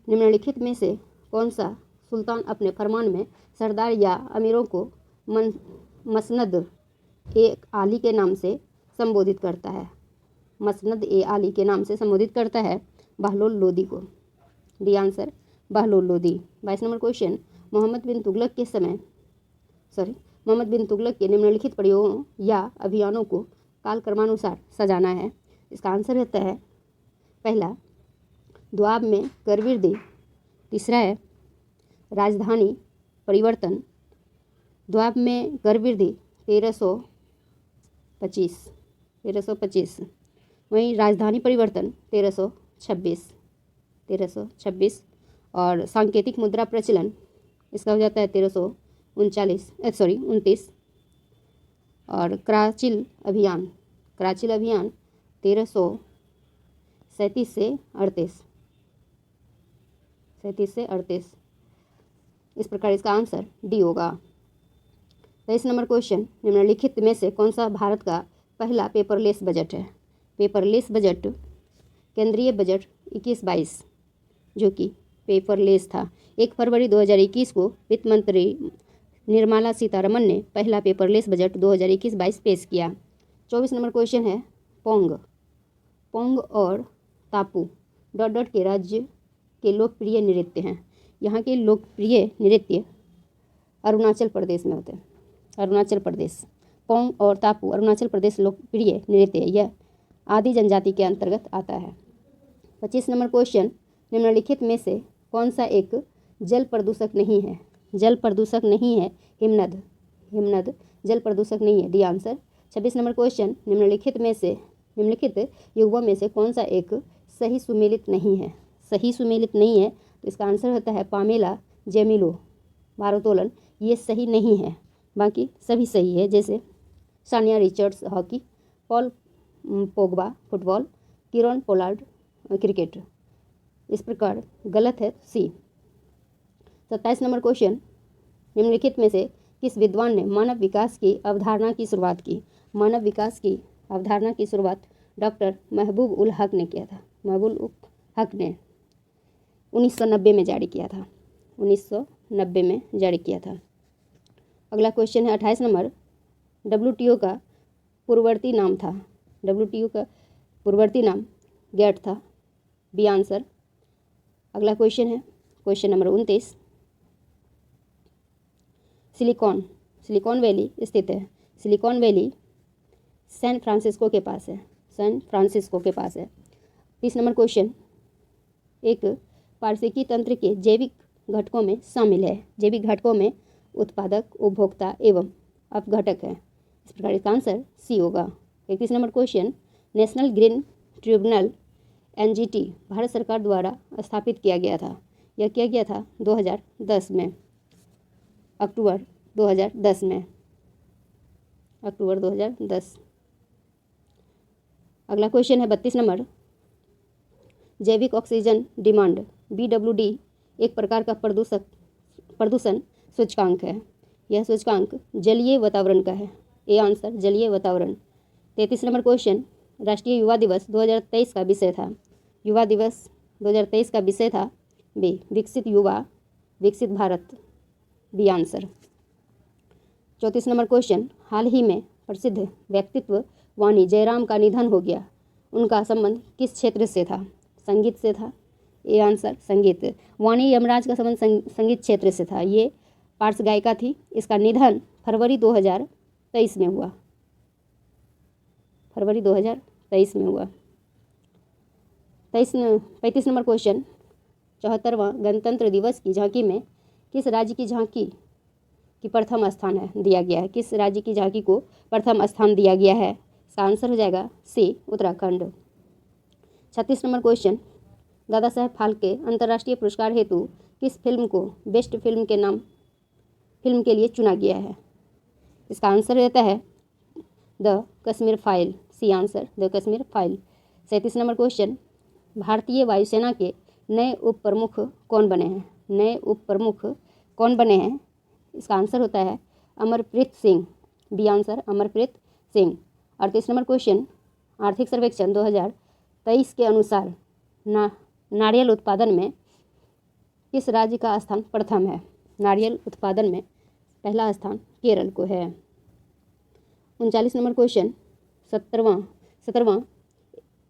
निम्नलिखित में से कौन सा सुल्तान अपने फरमान में सरदार या अमीरों को मसनद ए आली के नाम से संबोधित करता है? मसनद ए आली के नाम से संबोधित करता है बहलोल लोदी को, D answer Bahlol Lodi. 22 number question, Mohammad bin Tughlaq के निम्नलिखित प्रयोगों या अभियानों को कालक्रमानुसार सजाना है। इसका आंसर रहता है पहला द्वाब में करवृद्धि, तीसरा है राजधानी परिवर्तन, द्वाब में करवृद्धि 1325, वहीं राजधानी परिवर्तन 1326। 1326। और सांकेतिक मुद्रा प्रचलन इसका हो जाता है 1339। और कराचिल अभियान 1337 से 38। इस प्रकार इसका आंसर डी होगा। 23 नंबर क्वेश्चन, निम्नलिखित में से कौन सा भारत का पहला पेपरलेस बजट है? पेपरलेस बजट केंद्रीय बजट 21-22 जो कि पेपरलेस था। 1 फरवरी 2021 को वित्त मंत्री निर्मला सीतारमण ने पहला पेपरलेस बजट 2021-22 पेश किया। 24 नंबर क्वेश्चन है, पोंग और तापू के राज्य के लोकप्रिय नृत्य हैं। यहाँ के लोकप्रिय नृत्य अरुणाचल प्रदेश में होते हैं। अरुणाचल प्रदेश, पोंग और तापू अरुणाचल प्रदेश लोकप्रिय नृत्य है। यह आदि जनजाति के अंतर्गत आता है। 25 नंबर क्वेश्चन, निम्नलिखित में से कौन सा एक जल प्रदूषक नहीं है? जल प्रदूषक नहीं है हिमनद जल प्रदूषक नहीं है, डी आंसर। 26 नंबर क्वेश्चन, निम्नलिखित युग्मों में से कौन सा एक सही सुमेलित नहीं है? सही सुमेलित नहीं है तो इसका आंसर होता है पामेला जेमिलो भारोत्तोलन। ये सही नहीं है, बाकी सभी सही है, जैसे Sanya Richards hockey, Paul Pogba football, Kieron Pollard cricket. इस प्रकार गलत है सी। 27 नंबर क्वेश्चन, निम्नलिखित में से किस विद्वान ने मानव विकास की अवधारणा की शुरुआत की? मानव विकास की अवधारणा की शुरुआत डॉक्टर महबूब उल हक ने किया था। महबूब उल हक ने 1990 में जारी किया था। 1990 में जारी किया था। अगला क्वेश्चन है 28 नंबर, WTO का पूर्ववर्ती नाम था। WTO का पूर्ववर्ती नाम गैट था, बी आंसर। अगला क्वेश्चन है क्वेश्चन नंबर 29, सिलिकॉन वैली स्थित है। सिलिकॉन वैली सैन फ्रांसिस्को के पास है। 30 नंबर क्वेश्चन, एक पारिस्थितिकी तंत्र के जैविक घटकों में शामिल है। जैविक घटकों में उत्पादक, उपभोक्ता एवं अपघटक है। इस प्रकार इसका आंसर सी होगा। 31 number question, national green tribunal NGT Bharat सरकार द्वारा स्थापित किया गया था। यह किया गया था 2010 में, अक्टूबर 2010 में, अक्टूबर 2010। अगला क्वेश्चन है 32 नंबर, जैविक ऑक्सीजन डिमांड BWD एक प्रकार का प्रदूषण सूचकांक है। यह सूचकांक जलीय वातावरण का है, ए आंसर जलीय वातावरण। 33 नंबर क्वेश्चन, राष्ट्रीय युवा दिवस 2023 का विषय था। युवा दिवस 2023 का विषय था बी विकसित युवा विकसित Bharat, B answer. 34 number question, हाल ही में प्रसिद्ध व्यक्तित्व वाणी जयराम का निधन हो गया। उनका संबंध किस क्षेत्र से था? संगीत से था, ए आंसर संगीत। वाणी यमराज का संबंध संगीत क्षेत्र से था। ये पार्श्व गायिका थी। इसका निधन फरवरी 2023 में हुआ। फरवरी 2023 में हुआ। 35 नंबर क्वेश्चन, 74वां गणतंत्र दिवस की झांकी में किस राज्य की झांकी की प्रथम स्थान दिया गया है? किस राज्य की झांकी को प्रथम स्थान दिया गया है? इसका आंसर हो जाएगा सी उत्तराखंड। 36 नंबर क्वेश्चन, दादा साहेब फाल्के अंतर्राष्ट्रीय पुरस्कार हेतु किस फिल्म को बेस्ट फिल्म के लिए चुना गया है? इसका आंसर रहता है the Kashmir file, C answer the Kashmir file. 37 number question, भारतीय वायुसेना के नए उप प्रमुख कौन बने हैं? नए उप प्रमुख कौन बने हैं? इसका आंसर होता है Amarpreet Singh, B answer Amarpreet Singh. 38 number question, आर्थिक सर्वेक्षण 2023 के अनुसार नारियल उत्पादन में किस राज्य का स्थान प्रथम है? नारियल उत्पादन में पहला स्थान केरल को है। 39 नंबर क्वेश्चन, 17वां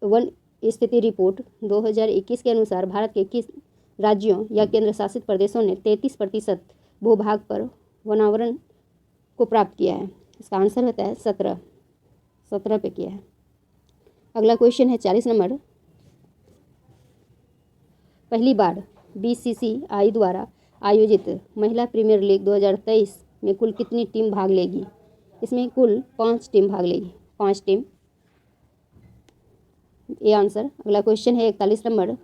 वन स्थिति रिपोर्ट 2021 के अनुसार भारत के किस राज्यों या केंद्र शासित प्रदेशों ने 33% भूभाग पर वनावरण को प्राप्त किया है? इसका आंसर होता है 17 पे किया है। अगला क्वेश्चन है 40 नंबर, पहली बार BCCI द्वारा आयोजित महिला प्रीमियर लीग 2023 में कुल कितनी टीम भाग लेगी? इसमें कुल 5 टीम भाग लेगी, 5 टीम, ये आंसर। अगला क्वेश्चन है 41 नंबर,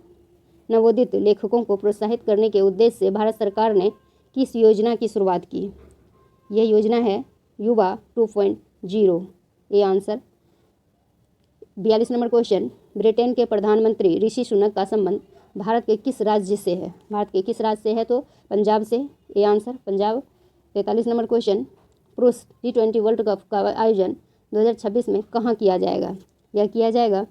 नवोदित लेखकों को प्रोत्साहित करने के उद्देश्य से भारत सरकार ने किस योजना की शुरुआत की? यह योजना है युवा 2.0। ये आंसर। 42 नंबर क्वेश्चन, ब्रिटेन के प्रधानमंत्री ऋषि सुनक का संबंध भारत के किस राज्य से है? भारत के किस राज्य से है? तो पंजाब से। ये आंसर पंजाब। 43 नंबर क्वेश्चन, पुरुष T20 वर्ल्ड कप का आयोजन 2026 में कहाँ किया जाएगा? यह किया जाएगा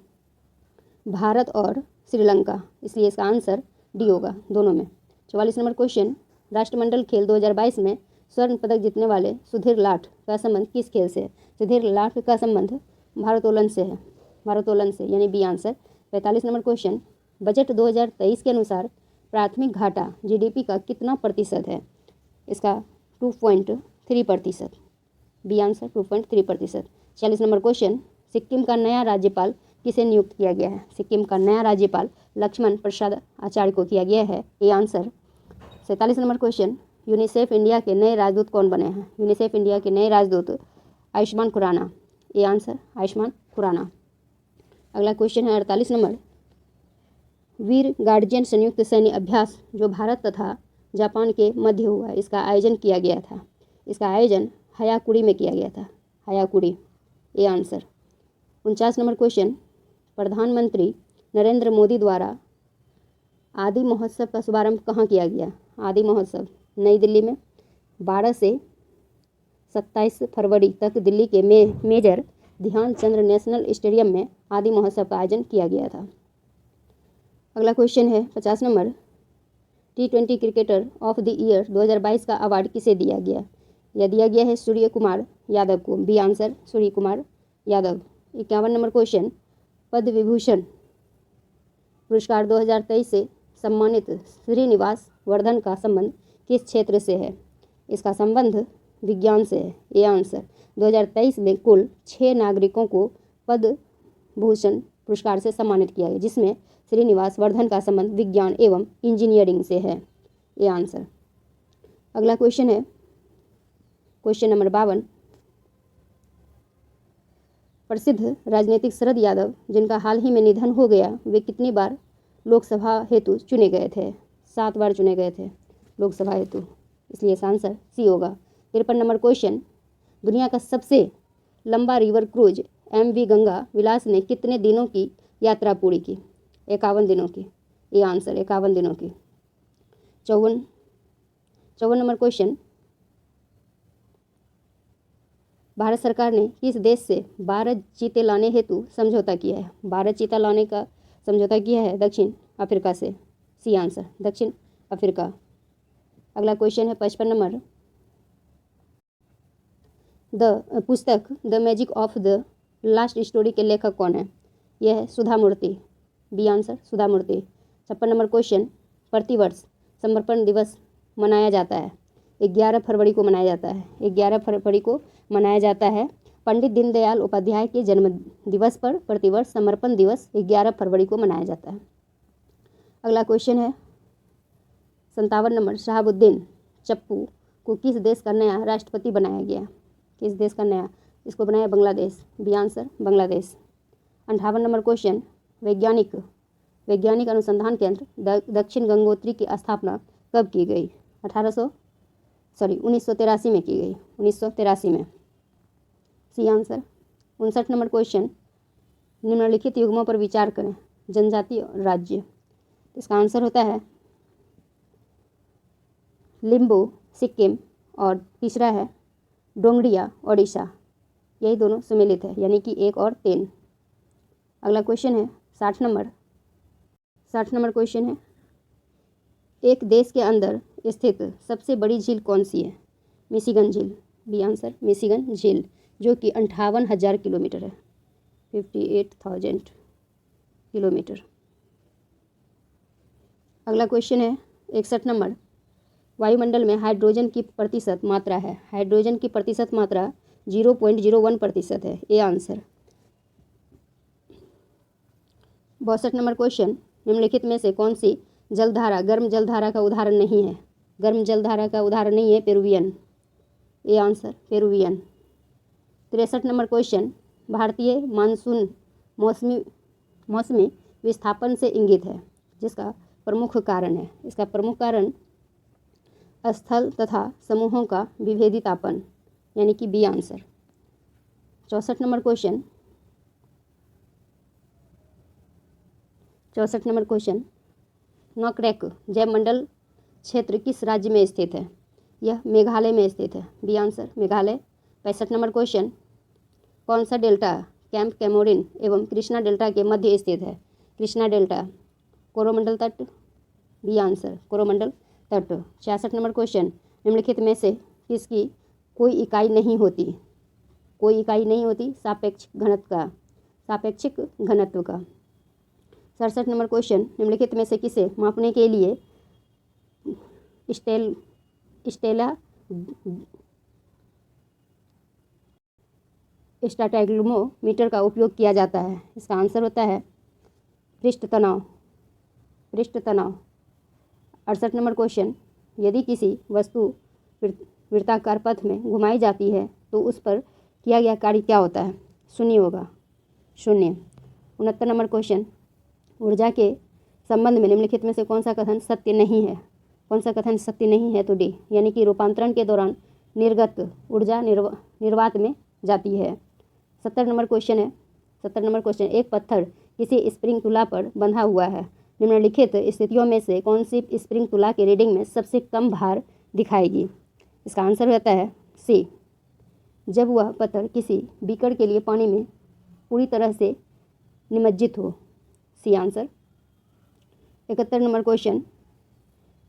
भारत और श्रीलंका, इसलिए इसका आंसर डी होगा, दोनों में। 44 नंबर क्वेश्चन, राष्ट्रमंडल खेल 2022 में स्वर्ण पदक जीतने वाले सुधीर लाठ का संबंध किस खेल से है? सुधीर लाठ का संबंध भारोत्तोलन से है, भारोत्तोलन से, यानी B answer. 45 number question, budget 2023 के अनुसार प्राथमिक घाटा GDP का कितना प्रतिशत है? इसका 2.3%, B answer 2.3%। 46 number question, Sikkim का नया राज्यपाल किसे नियुक्त किया गया है? सिक्किम का नया राज्यपाल लक्ष्मण प्रसाद आचार्य को किया गया है, ये answer. 47 number question, UNICEF India के नए राजदूत कौन बने हैं? यूनिसेफ इंडिया के नए राजदूत आयुष्मान खुराना, ये आंसर आयुष्मान खुराना। अगला क्वेश्चन है 48 नंबर, वीर गार्जियन संयुक्त सैन्य अभ्यास जो भारत तथा जापान के मध्य हुआ, इसका आयोजन किया गया था। इसका आयोजन हयाकुड़ी में किया गया था, हयाकुड़ी, ये आंसर। 49 नंबर क्वेश्चन, प्रधानमंत्री नरेंद्र मोदी द्वारा आदि महोत्सव का शुभारंभ कहाँ किया गया? आदि महोत्सव नई दिल्ली में 12 से 27 फरवरी तक दिल्ली के मेजर ध्यानचंद नेशनल स्टेडियम में आदि महोत्सव का आयोजन किया गया था। अगला क्वेश्चन है 50 number, T20 cricketer of the year 2022 का अवार्ड किसे दिया गया? यह दिया गया है सूर्य कुमार यादव को, B answer Surya Kumar Yadav. 51 number question, Padma Vibhushan पुरस्कार 2023 से सम्मानित श्रीनिवास वर्धन का संबंध किस क्षेत्र से है? इसका संबंध विज्ञान से है, ये आंसर। 2023 में कुल 6 नागरिकों को पद्म भूषण पुरस्कार से सम्मानित किया गया, जिसमें श्रीनिवास वर्धन का संबंध विज्ञान एवं इंजीनियरिंग से है, ये आंसर। अगला क्वेश्चन है क्वेश्चन नंबर 52, प्रसिद्ध राजनीतिक शरद यादव जिनका हाल ही में निधन हो गया, वे कितनी बार लोकसभा हेतु चुने गए थे? 7 बार चुने गए थे लोकसभा हेतु, इसलिए इसका आंसर सी होगा। 53 नंबर क्वेश्चन, दुनिया का सबसे लंबा रिवर क्रूज MV गंगा विलास ने कितने दिनों की यात्रा पूरी की? 51 दिनों की, ये आंसर 51 दिनों की। 54 नंबर क्वेश्चन, भारत सरकार ने किस देश से 12 चीते लाने हेतु समझौता किया है? 12 चीता लाने का समझौता किया है दक्षिण अफ्रीका से, सी आंसर दक्षिण अफ्रीका। अगला क्वेश्चन है 55 नंबर, पुस्तक the magic of the last story के लेखक कौन है? यह है सुधा मूर्ति, बी आंसर सुधा मूर्ति। 56 नंबर क्वेश्चन, प्रतिवर्ष समर्पण दिवस मनाया जाता है, 11 फरवरी को मनाया जाता है, 11 फरवरी को मनाया जाता है। पंडित दीनदयाल उपाध्याय के जन्म दिवस पर प्रतिवर्ष समर्पण दिवस 11 फरवरी को मनाया जाता है। अगला क्वेश्चन है 57 नंबर, शहाबुद्दीन चप्पू को किस देश का नया राष्ट्रपति बनाया गया? किस देश का नया? इसको बनाया Bangladesh, B answer Bangladesh. 58 number question, वैज्ञानिक अनुसंधान केंद्र दक्षिण गंगोत्री की स्थापना कब की गई? 1983 में की गई, 1983 में, सी आंसर। 59 नंबर क्वेश्चन, निम्नलिखित युग्मों पर विचार करें, जनजाति और राज्य। इसका आंसर होता है लिम्बू सिक्किम और तीसरा है डोंगड़िया ओडिशा, यही दोनों सम्मिलित है, यानी कि 1 और 3। अगला क्वेश्चन है 60 नंबर क्वेश्चन है, एक देश के अंदर स्थित सबसे बड़ी झील कौन सी है? मिशिगन झील, बी आंसर मिशिगन झील, जो कि 58,000 किलोमीटर है, 58,000 किलोमीटर। अगला क्वेश्चन है 61 नंबर, वायुमंडल में हाइड्रोजन की प्रतिशत मात्रा है, हाइड्रोजन की प्रतिशत मात्रा 0.01% है, ये आंसर। 62 नंबर क्वेश्चन, निम्नलिखित में से कौन सी जलधारा गर्म जलधारा का उदाहरण नहीं है? गर्म जलधारा का उदाहरण नहीं है पेरुवियन, ये आंसर पेरुवियन। 63 नंबर क्वेश्चन, भारतीय मानसून मौसमी विस्थापन से इंगित है, जिसका प्रमुख कारण है? इसका प्रमुख कारण स्थल तथा समूहों का विभेदितापन, यानी कि B answer. 64 number question, 64 number question, Nokrek जैवमंडल क्षेत्र किस राज्य में स्थित है? यह मेघालय में स्थित है, B answer Meghalaya. 65 number question, कौन सा डेल्टा कैंप कैमोरिन एवं कृष्णा डेल्टा के मध्य स्थित है? कृष्णा डेल्टा कोरोमंडल तट, बी आंसर कोरोमंडल तट। 66 नंबर क्वेश्चन, निम्नलिखित में से किसकी कोई इकाई नहीं होती? कोई इकाई नहीं होती सापेक्षिक घनत्व का। 67 नंबर क्वेश्चन, निम्नलिखित में से किसे मापने के लिए स्टैटिग्रामोमीटर का उपयोग किया जाता है? इसका आंसर होता है पृष्ठ तनाव। 68 नंबर क्वेश्चन, यदि किसी वस्तु वृत्ताकार पथ में घुमाई जाती है तो उस पर किया गया कार्य क्या होता है? शून्य होगा, शून्य। 69 नंबर क्वेश्चन, ऊर्जा के संबंध में निम्नलिखित में से कौन सा कथन सत्य नहीं है? कौन सा कथन सत्य नहीं है? तो डी, यानी कि रूपांतरण के दौरान निर्गत ऊर्जा निर्वात में जाती है। 70 नंबर क्वेश्चन है, 70 नंबर क्वेश्चन, एक पत्थर किसी स्प्रिंग तुला पर बंधा हुआ है, निम्नलिखित स्थितियों में से कौन सी स्प्रिंग तुला के रीडिंग में सबसे कम भार दिखाएगी? इसका आंसर रहता है सी, जब वह पत्थर किसी बीकर के लिए पानी में पूरी तरह से निमज्जित हो, C answer. 71 number question,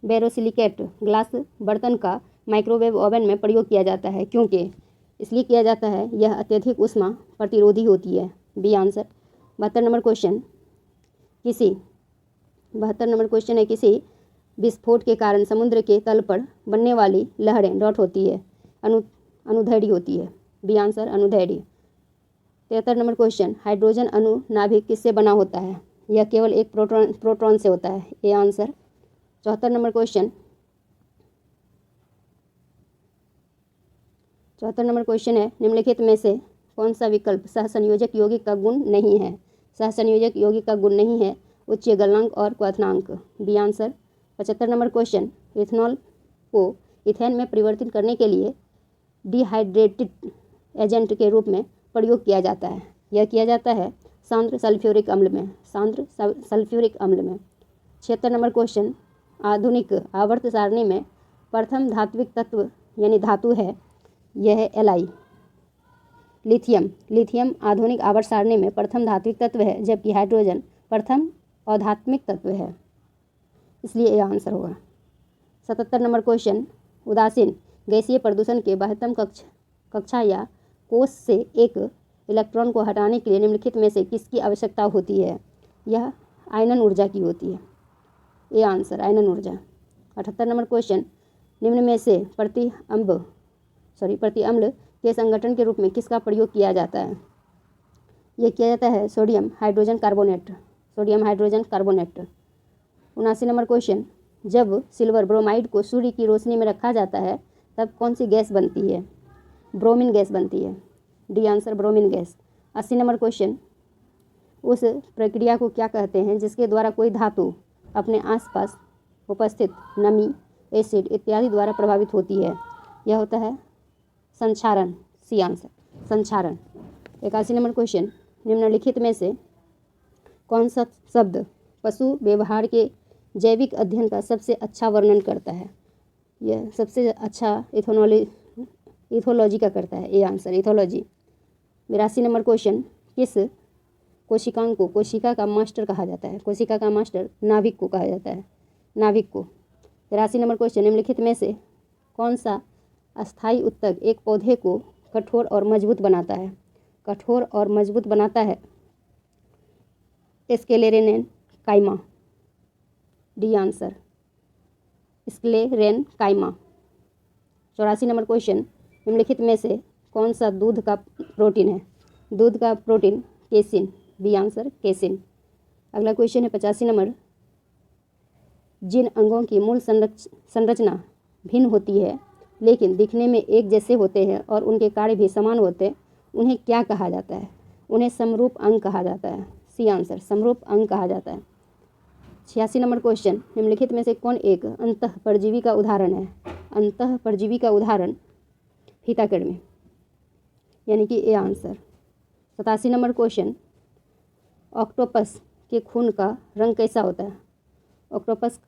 borosilicate glass बर्तन का माइक्रोवेव ओवन में प्रयोग किया जाता है, क्योंकि इसलिए किया जाता है यह अत्यधिक ऊष्मा प्रतिरोधी होती है, B answer. 72 number question, 72 number question है, किसी विस्फोट के कारण समुद्र के तल पर बनने वाली लहरें डॉट होती है, अनुदैर्घ्य होती है, बी आंसर अनुदैर्घ्य। 73 नंबर क्वेश्चन, हाइड्रोजन अणु नाभिक किससे बना होता है? यह केवल एक प्रोटॉन से होता है, A answer. 74 number question, 74 number question है, निम्नलिखित में से कौन सा विकल्प सहसंयोजक यौगिक का गुण नहीं है? सहसंयोजक यौगिक का गुण नहीं है उच्च गलनांक और क्वथनांक, B answer. 75 number question, ethanol को इथेन में परिवर्तित करने के लिए डिहाइड्रेटेड एजेंट के रूप में प्रयोग किया जाता है, यह किया जाता है सांद्र सल्फ्यूरिक अम्ल में, सांद्र सल्फ्यूरिक अम्ल में। 76 नंबर क्वेश्चन, आधुनिक आवर्त सारणी में प्रथम धात्विक तत्व यानी धातु है, यह है Li। लिथियम आधुनिक आवर्त सारणी में प्रथम धात्विक तत्व है, जबकि हाइड्रोजन प्रथम अधात्मिक तत्व है, इसलिए यह आंसर होगा। 77 नंबर क्वेश्चन, उदासीन गैसीय प्रदूषण के बाह्यतम कक्षा या कोष से एक इलेक्ट्रॉन को हटाने के लिए निम्नलिखित में से किसकी आवश्यकता होती है? यह आयनन ऊर्जा की होती है, ये आंसर आयनन ऊर्जा। 78 नंबर क्वेश्चन, निम्न में से प्रति अम्ल के संगठन के रूप में किसका प्रयोग किया जाता है? यह किया जाता है sodium hydrogen carbonate. 79 number question, जब सिल्वर ब्रोमाइड को सूर्य की रोशनी में रखा जाता है तब कौन सी गैस बनती है? ब्रोमीन गैस बनती है, D answer bromine gas. 80 number question, उस प्रक्रिया को क्या कहते हैं जिसके द्वारा कोई धातु अपने आसपास उपस्थित नमी, एसिड इत्यादि द्वारा प्रभावित होती है? यह होता है संक्षारण, सी आंसर संक्षारण। 81 नंबर क्वेश्चन, निम्नलिखित में से कौन सा शब्द पशु व्यवहार के जैविक अध्ययन का सबसे अच्छा वर्णन करता है? यह सबसे अच्छा इथोलॉजी का करता है, A answer ethology. 82 number question, किस कोशिकांग को कोशिका का मास्टर कहा जाता है? कोशिका का मास्टर नाभिक को कहा जाता है, नाभिक को। 83 नंबर क्वेश्चन, निम्नलिखित में से कौन सा अस्थायी उत्तक एक पौधे को कठोर और मजबूत बनाता है? कठोर और मजबूत बनाता है स्क्लेरेन काइमा, डी आंसर स्क्लेरेन काइमा। 84 नंबर क्वेश्चन, निम्नलिखित में से कौन सा दूध का प्रोटीन है? दूध का protein casein, B answer casein. अगला क्वेश्चन है 85 नंबर, जिन अंगों की मूल संरचना भिन्न होती है लेकिन दिखने में एक जैसे होते हैं और उनके कार्य भी समान होते हैं, उन्हें क्या कहा जाता है? उन्हें समरूप अंग कहा जाता है, सी आंसर समरूप अंग कहा जाता है। 86 नंबर क्वेश्चन, निम्नलिखित में से कौन एक अंतः परजीवी का उदाहरण है? अंतः परजीवी का उदाहरण फीताकृमि, यानी कि A answer. 87 number question, octopus के खून का रंग कैसा होता है? ऑक्टोपस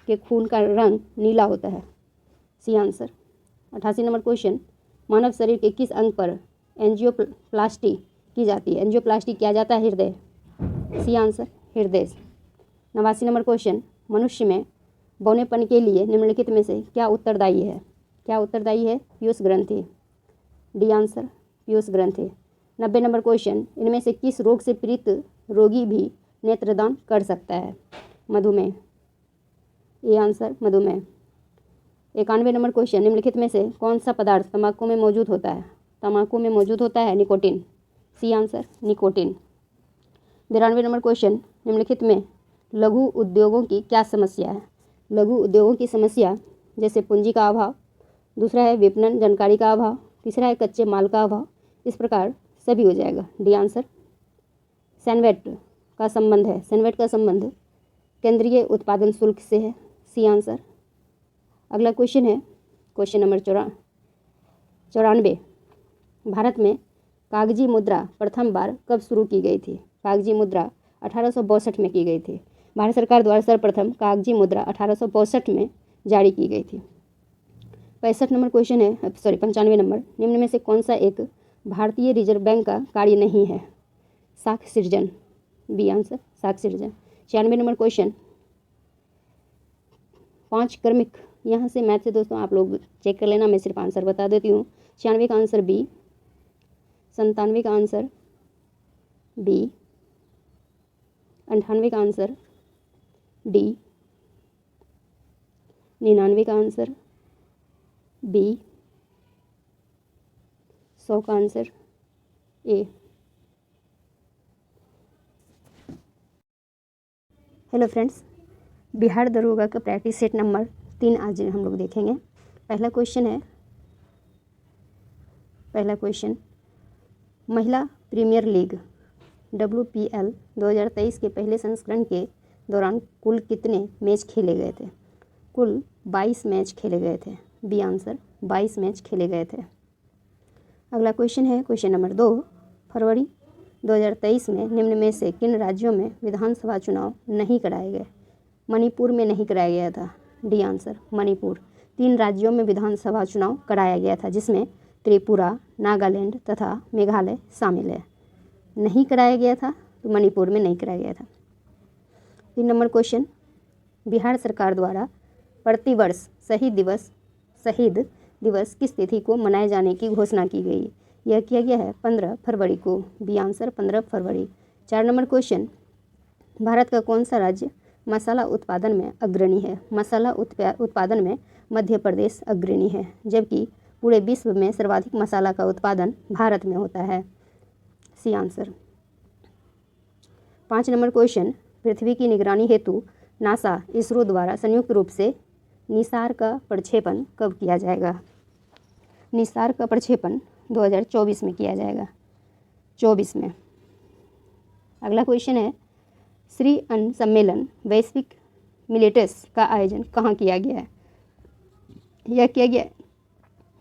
के खून का रंग नीला होता है, सी आंसर। 88 नंबर क्वेश्चन, मानव शरीर के किस अंग पर एंजियोप्लास्टी की जाती है? एंजियोप्लास्टी किया जाता है हृदय, सी आंसर, हृदय। 89 नंबर क्वेश्चन, मनुष्य में बौनेपन के लिए निम्नलिखित में से क्या उत्तरदायी है? क्या उत्तरदायी है? पीयूष ग्रंथि, डी आंसर, पीयूष ग्रंथि। 90 नंबर क्वेश्चन, इनमें से किस रोग से पीड़ित रोगी भी नेत्रदान कर सकता है? मधुमेह, ए आंसर, मधुमेह। 91 नंबर क्वेश्चन, निम्नलिखित में से कौन सा पदार्थ तंबाकू में मौजूद होता है? तंबाकू में मौजूद होता है nicotine, C answer, nicotine. 92 number question, निम्नलिखित में लघु उद्योगों की क्या समस्या है? लघु उद्योगों की समस्या जैसे पूंजी का अभाव, दूसरा है विपणन जानकारी का अभाव, तीसरा है कच्चे माल का अभाव, इस प्रकार सभी हो जाएगा, डी आंसर। सैनवेट का संबंध है, सैनवेट का संबंध केंद्रीय उत्पादन शुल्क से है, सी आंसर। अगला क्वेश्चन है क्वेश्चन नंबर 94, भारत में कागजी मुद्रा प्रथम बार कब शुरू की गई थी? कागजी मुद्रा 1862 में की गई थी। भारत सरकार द्वारा सर्वप्रथम कागजी मुद्रा 1862 में जारी की गई थी। 65 नंबर क्वेश्चन है, 95 नंबर, निम्न में से कौन सा एक भारतीय रिजर्व बैंक का कार्य नहीं है? साख सृजन, बी आंसर, साख सृजन। 96 नंबर क्वेश्चन, 5 क्रमिक, यहाँ से मैथ से दोस्तों आप लोग चेक कर लेना, मैं सिर्फ आंसर बता देती हूँ। 96 का आंसर बी, 97 का आंसर बी, 98 का आंसर डी, 99 का आंसर बी, 100 का answer A. Hello friends, Bihar दरोगा का प्रैक्टिस सेट नंबर 3 आज हम लोग देखेंगे। पहला क्वेश्चन, महिला प्रीमियर लीग WPL 2023 के पहले संस्करण के दौरान कुल कितने मैच खेले गए थे? कुल 22 मैच खेले गए थे, बी आंसर, 22 मैच खेले गए थे। अगला क्वेश्चन है क्वेश्चन नंबर 2, फरवरी 2023 में निम्न में से किन राज्यों में विधानसभा चुनाव नहीं कराए गए? मणिपुर में नहीं कराया गया था, डी आंसर, मणिपुर। 3 राज्यों में विधानसभा चुनाव कराया गया था, जिसमें त्रिपुरा, नागालैंड तथा मेघालय शामिल है। नहीं कराया गया था तो मणिपुर में नहीं कराया गया था। 3 नंबर क्वेश्चन, बिहार सरकार द्वारा प्रतिवर्ष शहीद दिवस किस तिथि को मनाए जाने की घोषणा की गई? यह किया गया है 15 फरवरी को, बी आंसर, 15 फरवरी। 4 नंबर क्वेश्चन, भारत का कौन सा राज्य मसाला उत्पादन में अग्रणी है? मसाला उत्पादन में मध्य प्रदेश अग्रणी है, जबकि पूरे विश्व में सर्वाधिक मसाला का उत्पादन भारत में होता है, सी आंसर। 5 नंबर क्वेश्चन, पृथ्वी की निगरानी हेतु नासा इसरो द्वारा संयुक्त रूप से निसार का प्रक्षेपण कब किया जाएगा? निसार का प्रक्षेपण 2024 में किया जाएगा, 24 में। अगला क्वेश्चन है, श्री अन्न सम्मेलन वैश्विक मिलेट्स का आयोजन कहाँ किया गया है? यह किया गया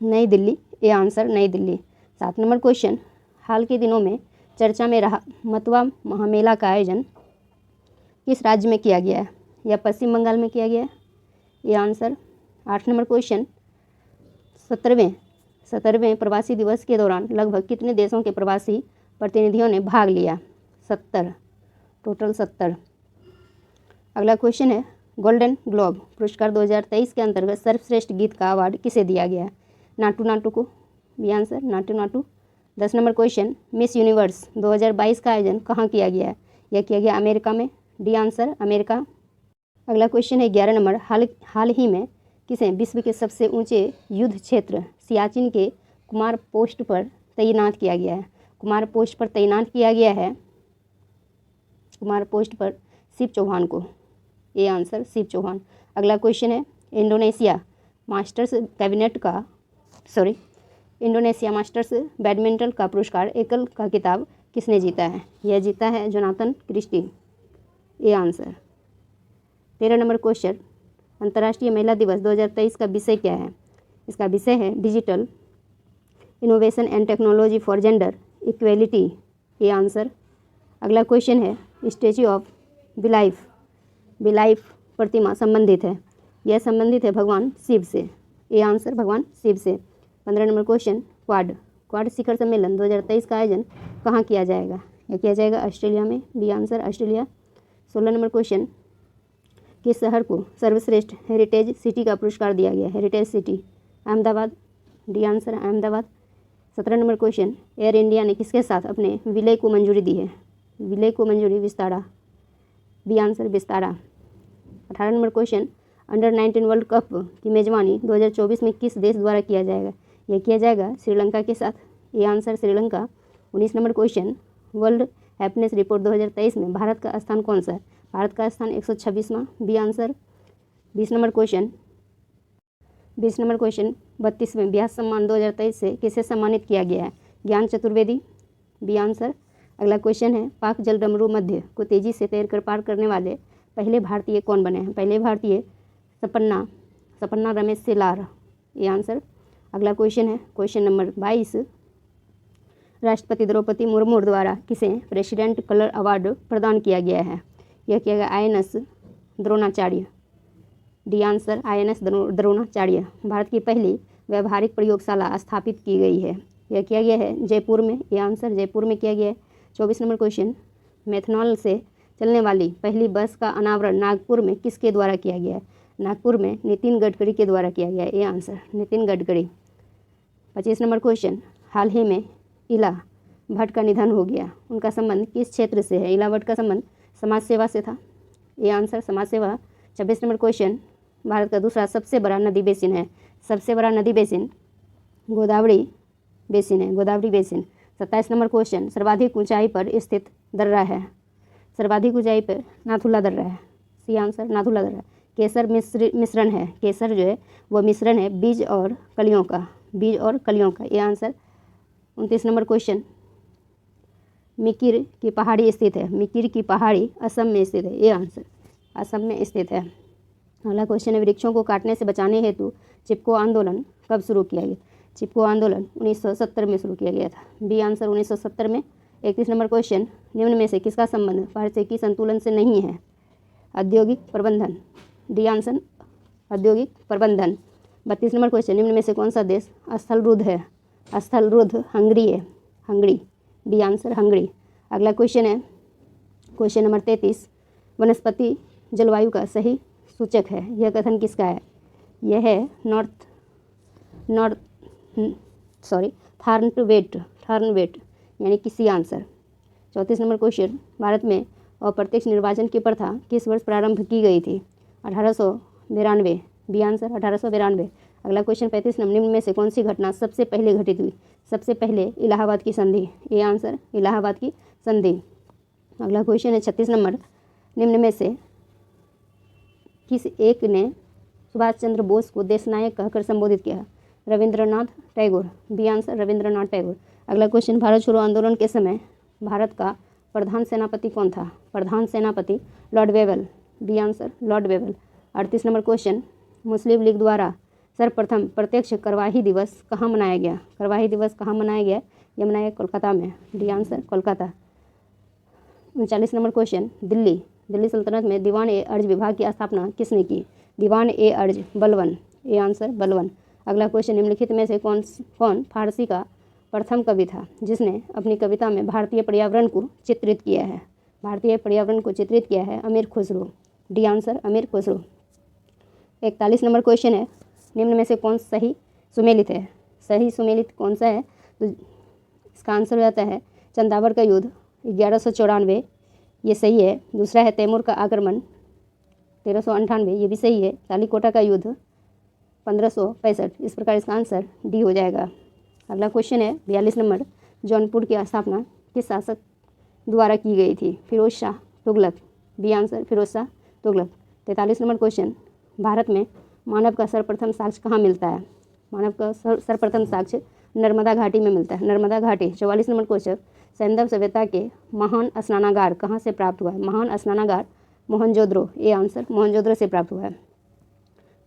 नई दिल्ली, ए आंसर, नई दिल्ली। 7 नंबर क्वेश्चन, हाल के दिनों में चर्चा में रहा मतवा महामेला का आयोजन किस राज्य में किया गया है? यह पश्चिम बंगाल में किया गया है, ये आंसर। 8 नंबर क्वेश्चन, 17वें प्रवासी दिवस के दौरान लगभग कितने देशों के प्रवासी प्रतिनिधियों ने भाग लिया? 70, टोटल 70। अगला क्वेश्चन है, गोल्डन ग्लोब पुरस्कार 2023 के अंतर्गत सर्वश्रेष्ठ गीत का अवार्ड किसे दिया गया? नाटू नाटू को, B answer, Naatu Naatu. 10 number question, miss universe 2022 का आयोजन कहाँ किया गया है? यह किया गया अमेरिका में, डी आंसर, अमेरिका। अगला क्वेश्चन है 11 नंबर, हाल ही में किसे विश्व के सबसे ऊंचे युद्ध क्षेत्र सियाचिन के कुमार पोस्ट पर तैनात किया गया है? कुमार पोस्ट पर तैनात किया गया है, कुमार पोस्ट पर शिव चौहान को, ये आंसर, शिव चौहान। अगला क्वेश्चन है, इंडोनेशिया मास्टर्स बैडमिंटन का पुरस्कार एकल का खिताब किसने जीता है? यह जीता है जोनाथन क्रिस्टी, ये आंसर। 13 नंबर क्वेश्चन, अंतर्राष्ट्रीय महिला दिवस 2023 का विषय क्या है? इसका विषय है digital innovation and technology for gender equality, ये आंसर। अगला क्वेश्चन है स्टैच्यू ऑफ बिलाइफ प्रतिमा संबंधित है, यह संबंधित है भगवान शिव से, ये आंसर भगवान शिव से। 15 नंबर क्वेश्चन, क्वाड शिखर सम्मेलन 2023 का आयोजन कहाँ किया जाएगा? यह किया जाएगा ऑस्ट्रेलिया में, B answer Australia. 16 number question, किस शहर को सर्वश्रेष्ठ हेरिटेज सिटी का पुरस्कार दिया गया? Heritage city Ahmedabad, D answer Ahmedabad. 17 number question, air India ने किसके साथ अपने विलय को मंजूरी दी है? विलय को मंजूरी Vistara, B answer Vistara. 18 number question, under 19 world cup की मेजबानी 2024 में किस देश द्वारा किया जाएगा? यह किया जाएगा श्रीलंका के साथ, ये answer Sri Lanka. 19 number question, world happiness report 2023 में भारत का स्थान कौन सा है? भारत का स्थान 126वां, बी आंसर। 20 नंबर क्वेश्चन 32वें व्यास सम्मान 2023 से किसे सम्मानित किया गया है? ज्ञान चतुर्वेदी, बी आंसर। अगला क्वेश्चन है, पाक जल डमरू मध्य को तेजी से तैरकर पार करने वाले पहले भारतीय कौन बने हैं? पहले भारतीय सपन्ना रमेश सेलार, ये आंसर। अगला क्वेश्चन है क्वेश्चन नंबर 22, राष्ट्रपति द्रौपदी मुर्मू द्वारा किसे प्रेसिडेंट कलर अवार्ड प्रदान किया गया है? यह किया गया INS Dronacharya, D answer INS Dronacharya. Bharat की पहली व्यावहारिक प्रयोगशाला स्थापित की गई है, यह किया गया है जयपुर में, ये आंसर जयपुर में किया गया है। 24 नंबर क्वेश्चन, मेथनॉल से चलने वाली पहली बस का अनावरण नागपुर में किसके द्वारा किया गया है? नागपुर में नितिन गडकरी के द्वारा किया गया है, ये answer Nitin Gadkari. 25 number question, हाल ही में इला भट्ट का निधन हो गया, उनका संबंध किस क्षेत्र से है? इला भट्ट का संबंध समाज सेवा से था, ये आंसर समाज सेवा। 26 नंबर क्वेश्चन, भारत का दूसरा सबसे बड़ा नदी बेसिन है, सबसे बड़ा नदी बेसिन गोदावरी बेसिन है, गोदावरी बेसिन। 27 नंबर क्वेश्चन, सर्वाधिक ऊंचाई पर स्थित दर्रा है? सर्वाधिक ऊंचाई पर नाथुला दर्रा है, सी आंसर नाथुला दर्रा। केसर मिश्रण है, केसर जो है वो मिश्रण है बीज और कलियों का, बीज और कलियों का, ये आंसर। 29 नंबर क्वेश्चन, मिकिर की पहाड़ी स्थित है? मिकिर की पहाड़ी असम में स्थित है, ये आंसर असम में स्थित है। अगला क्वेश्चन है, वृक्षों को काटने से बचाने हेतु चिपको आंदोलन कब शुरू किया गया? चिपको आंदोलन 1970 में शुरू किया गया था, बी आंसर 1970 में। 31 नंबर क्वेश्चन, निम्न में से किसका संबंध पारिस्थितिकी संतुलन से नहीं है? औद्योगिक प्रबंधन, डी आंसर औद्योगिक प्रबंधन। 32 नंबर क्वेश्चन, निम्न में से कौन सा देश स्थलरुद्ध है? स्थलरुद्ध हंगरी है, हंगरी, बी आंसर हंगरी। अगला क्वेश्चन है क्वेश्चन नंबर 33, वनस्पति जलवायु का सही सूचक है, यह कथन किसका है? यह है थार्नवेट यानी किसी आंसर। 34 नंबर क्वेश्चन, भारत में अप्रत्यक्ष निर्वाचन की प्रथा किस वर्ष प्रारंभ की गई थी? 1892, बी आंसर 1892। अगला क्वेश्चन 35 नंबर, निम्न में से कौन सी घटना सबसे पहले घटित हुई? सबसे पहले इलाहाबाद की संधि, ये आंसर इलाहाबाद की संधि। अगला क्वेश्चन है 36 नंबर, निम्न में से किस एक ने सुभाष चंद्र बोस को देश नायक कहकर संबोधित किया? Rabindranath Tagore, B answer Rabindranath Tagore. अगला क्वेश्चन, भारत छोड़ो आंदोलन के समय भारत का प्रधान सेनापति कौन था? प्रधान सेनापति lord Wavell, B answer lord Wavell. 38 number question, Muslim League द्वारा सर्वप्रथम प्रत्यक्ष करवाही दिवस कहाँ मनाया गया? करवाही दिवस कहाँ मनाया गया? यह मनाया कोलकाता में, D answer Kolkata. 39 number question, Delhi सल्तनत में दीवान-ए-अर्ज विभाग की स्थापना किसने की? दीवान-ए-अर्ज बलबन, ये आंसर बलबन। अगला क्वेश्चन, निम्नलिखित में से कौन फारसी का प्रथम कवि था जिसने अपनी कविता में भारतीय पर्यावरण को चित्रित किया है? भारतीय पर्यावरण को चित्रित किया है अमीर खुसरो, डी आंसर अमीर खुसरो। 41 नंबर क्वेश्चन है, निम्न में से कौन सही सुमेलित है? सही सुमेलित कौन सा है? तो इसका आंसर हो जाता है चंदावर का युद्ध 1194, ये सही है। दूसरा है तैमूर का आक्रमण 1398, ये भी सही है। तालीकोटा का युद्ध 1565, इस प्रकार इसका आंसर डी हो जाएगा। अगला क्वेश्चन है 42 नंबर, जौनपुर की स्थापना किस शासक द्वारा की गई थी? Firoz Shah Tughlaq, B answer Firoz Shah Tughlaq. 43 number question, Bharat में मानव का सर्वप्रथम साक्ष्य कहाँ मिलता है? मानव का सर्वप्रथम साक्ष्य नर्मदा घाटी में मिलता है, नर्मदा घाटी। 44 नंबर क्वेश्चन, सैंधव सभ्यता के महान स्नानागार कहाँ से प्राप्त हुआ है? महान स्नानागार मोहनजोदड़ो, ए आंसर मोहनजोदड़ो से प्राप्त हुआ है।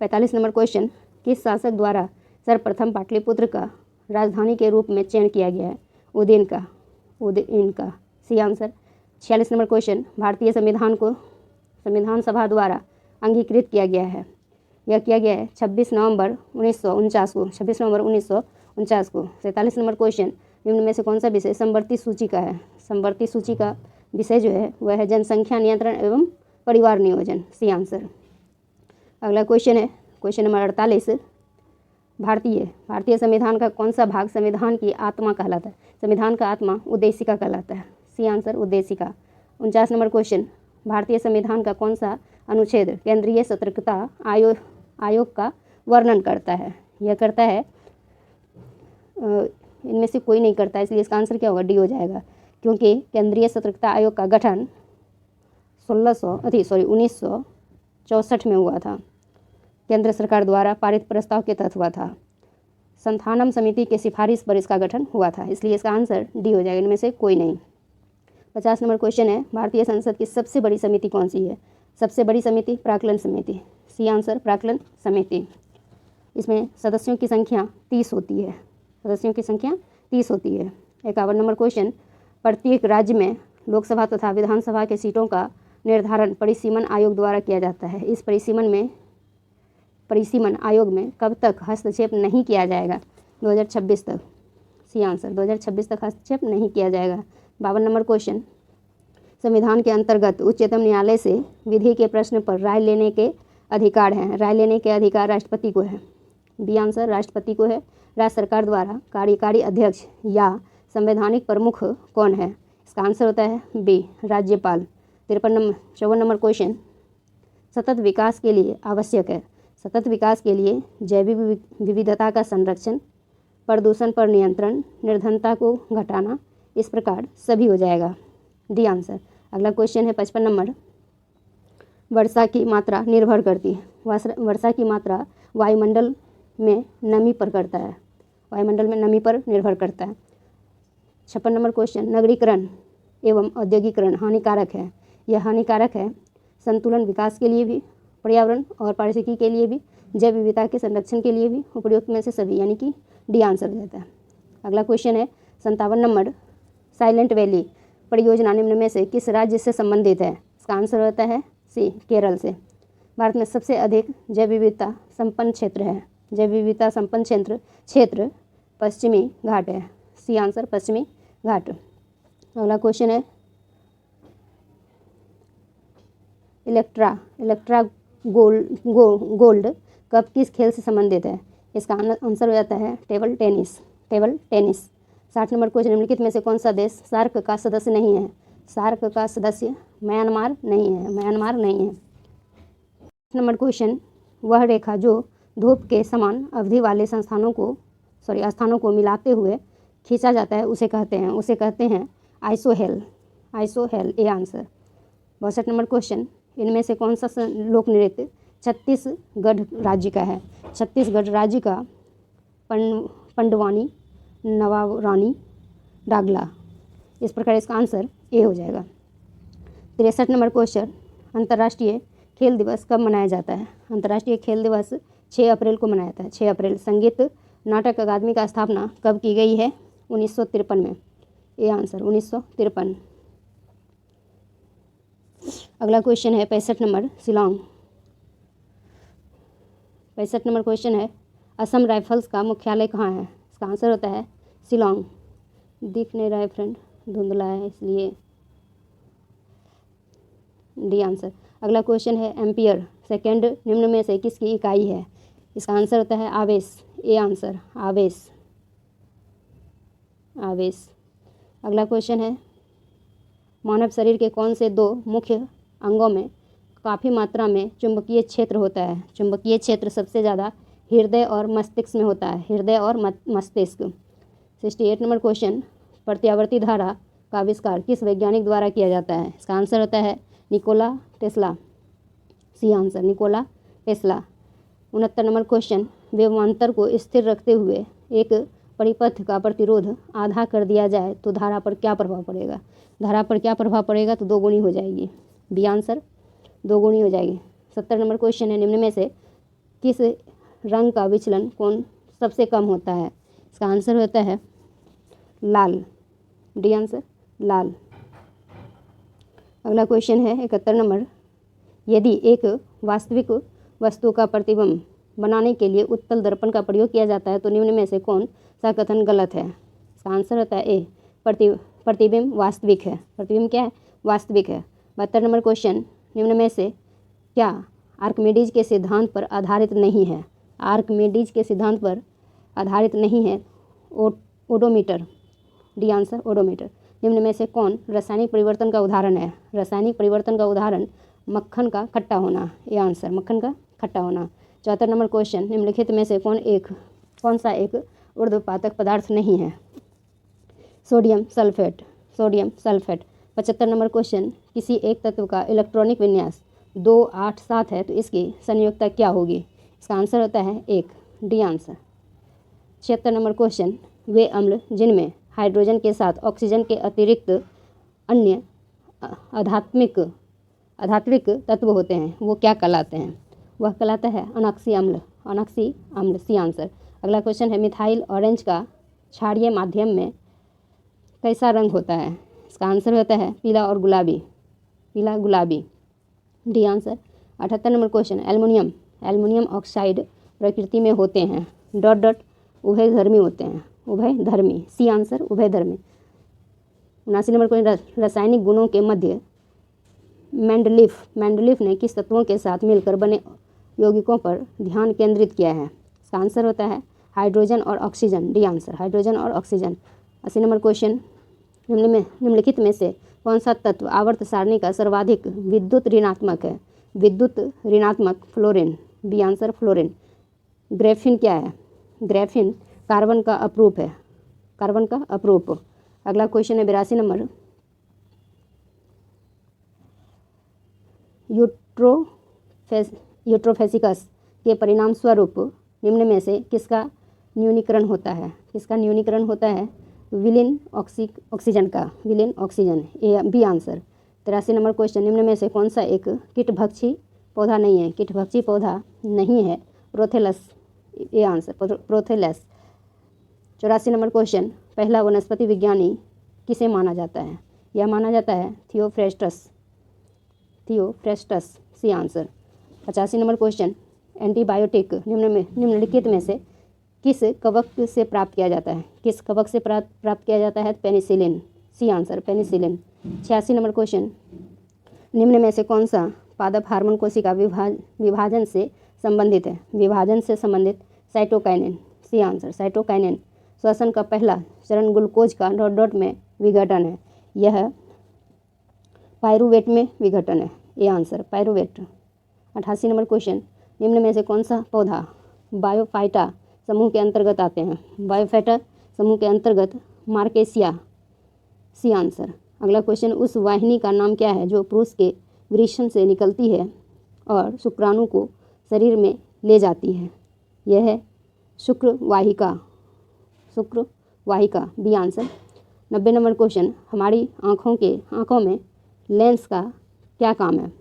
45 नंबर क्वेश्चन, किस शासक द्वारा सर्वप्रथम पाटलिपुत्र का राजधानी के रूप में चयन किया गया है? उदयन का, सी आंसर। 46 नंबर क्वेश्चन, भारतीय संविधान को संविधान सभा द्वारा अंगीकृत किया गया है? यह किया गया है 26 नवंबर 1949 को, 26 नवंबर 1949 को। 47 नंबर क्वेश्चन, निम्न में से कौन सा विषय समवर्ती सूची का है? समवर्ती सूची का विषय जो है वह है जनसंख्या नियंत्रण एवं परिवार नियोजन, सी आंसर। अगला क्वेश्चन है क्वेश्चन नंबर 48, भारतीय संविधान का कौन सा भाग संविधान की आत्मा कहलाता है? संविधान का आत्मा उद्देशिका कहलाता है, सी आंसर उद्देशिका। 49 नंबर क्वेश्चन, भारतीय संविधान का कौन सा अनुच्छेद केंद्रीय सतर्कता आयोग का वर्णन करता है? यह करता है, इनमें से कोई नहीं करता है, इसलिए इसका आंसर क्या होगा? डी हो जाएगा, क्योंकि केंद्रीय सतर्कता आयोग का गठन 1964 में हुआ था। केंद्र सरकार द्वारा पारित प्रस्ताव के तहत हुआ था। संथानम समिति के सिफारिश पर इसका गठन हुआ था, इसलिए इसका आंसर डी हो जाएगा, इनमें से कोई नहीं। 50 नंबर क्वेश्चन है, भारतीय संसद की सबसे बड़ी समिति कौन सी है? सबसे बड़ी समिति प्राक्कलन समिति, सी आंसर प्राक्कलन समिति। इसमें सदस्यों की संख्या 30 होती है, सदस्यों की संख्या 30 होती है। 51 नंबर क्वेश्चन, प्रत्येक राज्य में लोकसभा तथा विधानसभा के सीटों का निर्धारण परिसीमन आयोग द्वारा किया जाता है। इस परिसीमन आयोग में कब तक हस्तक्षेप नहीं किया जाएगा? 2026 तक, सी आंसर 2026 तक हस्तक्षेप नहीं किया जाएगा। 52 नंबर क्वेश्चन, संविधान के अंतर्गत उच्चतम न्यायालय से विधि के प्रश्न पर राय लेने के अधिकार हैं। राय लेने के अधिकार राष्ट्रपति को है, बी आंसर राष्ट्रपति को है। राज्य सरकार द्वारा कार्यकारी अध्यक्ष या संवैधानिक प्रमुख कौन है? इसका आंसर होता है बी राज्यपाल। 54 नंबर क्वेश्चन, सतत विकास के लिए आवश्यक है? सतत विकास के लिए जैविक विविधता का संरक्षण, प्रदूषण पर नियंत्रण, निर्धनता को घटाना, इस प्रकार सभी हो जाएगा, डी आंसर। अगला क्वेश्चन है 55 नंबर, वर्षा की मात्रा निर्भर करती है? वर्षा की मात्रा वायुमंडल में नमी पर करता है, वायुमंडल में नमी पर निर्भर करता है। 56 नंबर क्वेश्चन, नगरीकरण एवं औद्योगिकरण हानिकारक है? यह हानिकारक है संतुलन विकास के लिए भी, पर्यावरण और पारिस्थितिकी के लिए भी, जैव विविधता के संरक्षण के लिए भी, उपयुक्त में से सभी, यानी कि डी आंसर देता है। अगला क्वेश्चन है 57 नंबर, साइलेंट वैली परियोजना निम्न में से किस राज्य से संबंधित है? इसका आंसर होता है सी केरल से। भारत में सबसे अधिक जैव विविधता संपन्न क्षेत्र है, जैव विविधता संपन्न क्षेत्र पश्चिमी घाट है, सी आंसर पश्चिमी घाट। अगला क्वेश्चन है इलेक्ट्रा गोल्ड कप किस खेल से संबंधित है? इसका आंसर हो जाता है टेबल टेनिस। 60 नंबर क्वेश्चन, निम्नलिखित में से कौन सा देश सार्क का सदस्य नहीं है? सार्क का सदस्य म्यांमार नहीं है। नंबर क्वेश्चन, वह रेखा जो धूप के समान अवधि वाले स्थानों को मिलाते हुए खींचा जाता है उसे कहते हैं आइसोहेल, ए आंसर। 62 नंबर क्वेश्चन, इनमें से कौन सा लोक नृत्य छत्तीसगढ़ राज्य का है? छत्तीसगढ़ राज्य का पंडवानी, नवारानी, डागला, इस प्रकार इसका आंसर ए हो जाएगा। 63 नंबर क्वेश्चन, अंतर्राष्ट्रीय खेल दिवस कब मनाया जाता है? अंतर्राष्ट्रीय खेल दिवस 6 अप्रैल को मनाया जाता है, 6 अप्रैल। संगीत नाटक अकादमी का स्थापना कब की गई है? 1953 में, ए आंसर 1953। अगला क्वेश्चन है 65 नंबर, शिलांग। 65 नंबर क्वेश्चन है, असम राइफल्स का मुख्यालय कहाँ है? इसका आंसर होता है शिलांग। दिख नहीं रहा है फ्रेंड, धुंधला है इसलिए डी आंसर। अगला क्वेश्चन है एम्पियर सेकेंड निम्न में से किसकी इकाई है? इसका आंसर होता है आवेश, ए आंसर आवेश। अगला क्वेश्चन है, मानव शरीर के कौन से 2 मुख्य अंगों में काफ़ी मात्रा में चुंबकीय क्षेत्र होता है? चुंबकीय क्षेत्र सबसे ज़्यादा हृदय और मस्तिष्क में होता है, हृदय और मस्तिष्क। 68 नंबर क्वेश्चन, प्रत्यावर्ती धारा का आविष्कार किस वैज्ञानिक द्वारा किया जाता है? इसका आंसर होता है Nikola Tesla, C answer Nikola Tesla. 69 number question, विभवांतर को स्थिर रखते हुए एक परिपथ का प्रतिरोध आधा कर दिया जाए तो धारा पर क्या प्रभाव पड़ेगा? धारा पर क्या प्रभाव पड़ेगा? तो 2 गुनी हो जाएगी, बी आंसर 2 गुनी हो जाएगी। 70 नंबर क्वेश्चन है, निम्न में से किस रंग का विचलन कौन सबसे कम होता है? इसका आंसर होता है लाल। डी आंसर लाल। अगला क्वेश्चन है 71 नंबर, यदि एक वास्तविक वस्तु का प्रतिबिंब बनाने के लिए उत्तल दर्पण का प्रयोग किया जाता है तो निम्न में से कौन सा कथन गलत है? इसका आंसर होता है ए, प्रतिबिंब वास्तविक है। प्रतिबिंब क्या है? वास्तविक है। 72 नंबर क्वेश्चन, निम्न में से क्या आर्किमिडीज के सिद्धांत पर आधारित नहीं है? आर्किमिडीज के सिद्धांत पर आधारित नहीं है। ओडोमीटर। D answer odometer. निम्न में से कौन रासायनिक परिवर्तन का उदाहरण है? रासायनिक परिवर्तन का उदाहरण मक्खन का खट्टा होना। ये आंसर मक्खन का खट्टा होना। 74 नंबर क्वेश्चन, निम्नलिखित में से कौन सा एक ऊर्ध्वपातक पदार्थ नहीं है? Sodium sulphate. Sodium sulphate. 75 number question, किसी एक तत्व का इलेक्ट्रॉनिक विन्यास 2, 8, 7 है तो इसकी संयोजकता क्या होगी? इसका आंसर होता है 1। D answer. 76 नंबर क्वेश्चन, वे अम्ल जिनमें हाइड्रोजन के साथ ऑक्सीजन के अतिरिक्त अन्य आधात्विक तत्व होते हैं वो क्या कहलाते हैं? वह कहलाता है अनॉक्सी अम्ल। अनॉक्सी अम्ल। C answer. अगला क्वेश्चन है, मिथाइल ऑरेंज का क्षारीय माध्यम में कैसा रंग होता है? इसका आंसर होता है पीला और गुलाबी। पीला गुलाबी। D answer. 78 number question, aluminium oxide प्रकृति में होते हैं उभयधर्मी होते हैं। उभयधर्मी। सी आंसर उभयधर्मी। 79 नंबर क्वेश्चन, रासायनिक गुणों के मध्य मेंडलीफ ने किस तत्वों के साथ मिलकर बने यौगिकों पर ध्यान केंद्रित किया है? इसका आंसर होता है हाइड्रोजन और ऑक्सीजन। डी आंसर हाइड्रोजन और ऑक्सीजन। 80 नंबर क्वेश्चन, निम्नलिखित में से कौन सा तत्व आवर्त सारणी का सर्वाधिक विद्युत ऋणात्मक है? विद्युत ऋणात्मक fluorine. B answer fluorine. Graphene क्या है? ग्रेफिन कार्बन का अपरूप है। कार्बन का अपरूप। अगला क्वेश्चन है 82 नंबर, यूट्रोफेसिकस के परिणाम स्वरूप निम्न में से किसका न्यूनीकरण होता है? किसका न्यूनीकरण होता है? विलीन ऑक्सीजन का। विलीन oxygen. A B answer. 83 number question, निम्न में से कौन सा एक कीटभक्षी पौधा नहीं है? कीटभक्षी पौधा नहीं है prothallus. A answer prothallus. 84 number question, पहला वनस्पति विज्ञानी किसे माना जाता है? यह माना जाता है Theophrastus. C answer. 85 number question, antibiotic निम्नलिखित में से किस कवक से प्राप्त किया जाता है? किस कवक से प्राप्त किया जाता है? Penicillin. C answer penicillin. 86 number question, निम्न में से कौन सा पादप हार्मोन कोशिका विभाजन से संबंधित है? विभाजन से संबंधित साइटोकाइनिन। C answer cytokinin. श्वसन का पहला चरण ग्लूकोज का ... में विघटन है। यह पायरूवेट में विघटन है। A answer pyruvate. 88 number question, निम्न में से कौन सा पौधा बायोफाइटा समूह के अंतर्गत आते हैं? बायोफाइटा समूह के अंतर्गत मार्केसिया। सी आंसर। अगला क्वेश्चन, उस वाहिनी का नाम क्या है जो पुरुष के वृषण से निकलती है और शुक्राणु को शरीर में ले जाती है? यह है शुक्रवाहिका। शुक्रवाहिका। B answer. 90 नंबर क्वेश्चन, हमारी आँखों में लेंस का क्या काम है?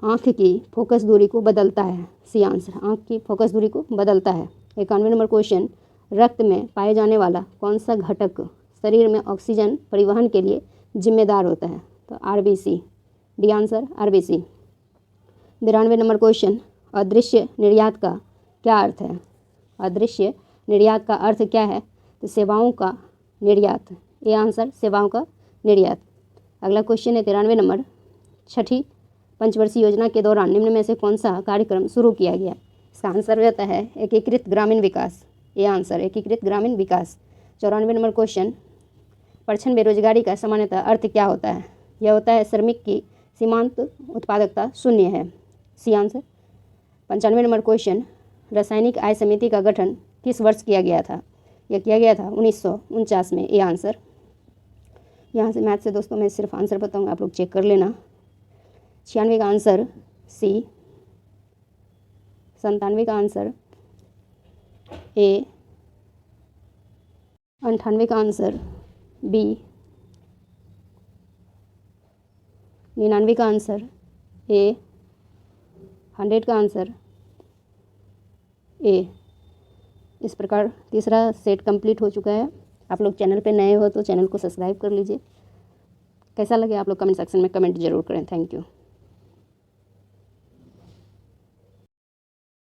आँख की फोकस दूरी को बदलता है। सी आंसर आँख की फोकस दूरी को बदलता है। 91 नंबर क्वेश्चन, रक्त में पाए जाने वाला कौन सा घटक शरीर में ऑक्सीजन परिवहन के लिए जिम्मेदार होता है? तो RBC. D answer RBC. 92 number question, अदृश्य निर्यात का क्या अर्थ है? अदृश्य निर्यात का अर्थ क्या है? तो सेवाओं का निर्यात। ये आंसर सेवाओं का निर्यात। अगला क्वेश्चन है 93 नंबर, छठी पंचवर्षीय योजना के दौरान निम्न में से कौन सा कार्यक्रम शुरू किया गया? इसका आंसर रहता है एकीकृत ग्रामीण विकास। ये आंसर एकीकृत ग्रामीण विकास। 94 नंबर क्वेश्चन, परछन बेरोजगारी का सामान्यतः अर्थ क्या होता है? यह होता है श्रमिक की सीमांत उत्पादकता शून्य है। C answer. 95 नंबर क्वेश्चन, रासायनिक आय समिति का गठन किस वर्ष किया गया था? यह किया गया था 1949 में। A answer. यहाँ से मैथ से दोस्तों मैं सिर्फ आंसर बताऊँगा, आप लोग चेक कर लेना। 96 का आंसर सी, 97 का आंसर ए, 98 का आंसर बी, 99 का आंसर ए। 100 का आंसर ए। इस प्रकार तीसरा सेट कंप्लीट हो चुका है। आप लोग चैनल पे नए हो तो चैनल को सब्सक्राइब कर लीजिए। कैसा लगे आप लोग कमेंट सेक्शन में कमेंट जरूर करें। Thank you.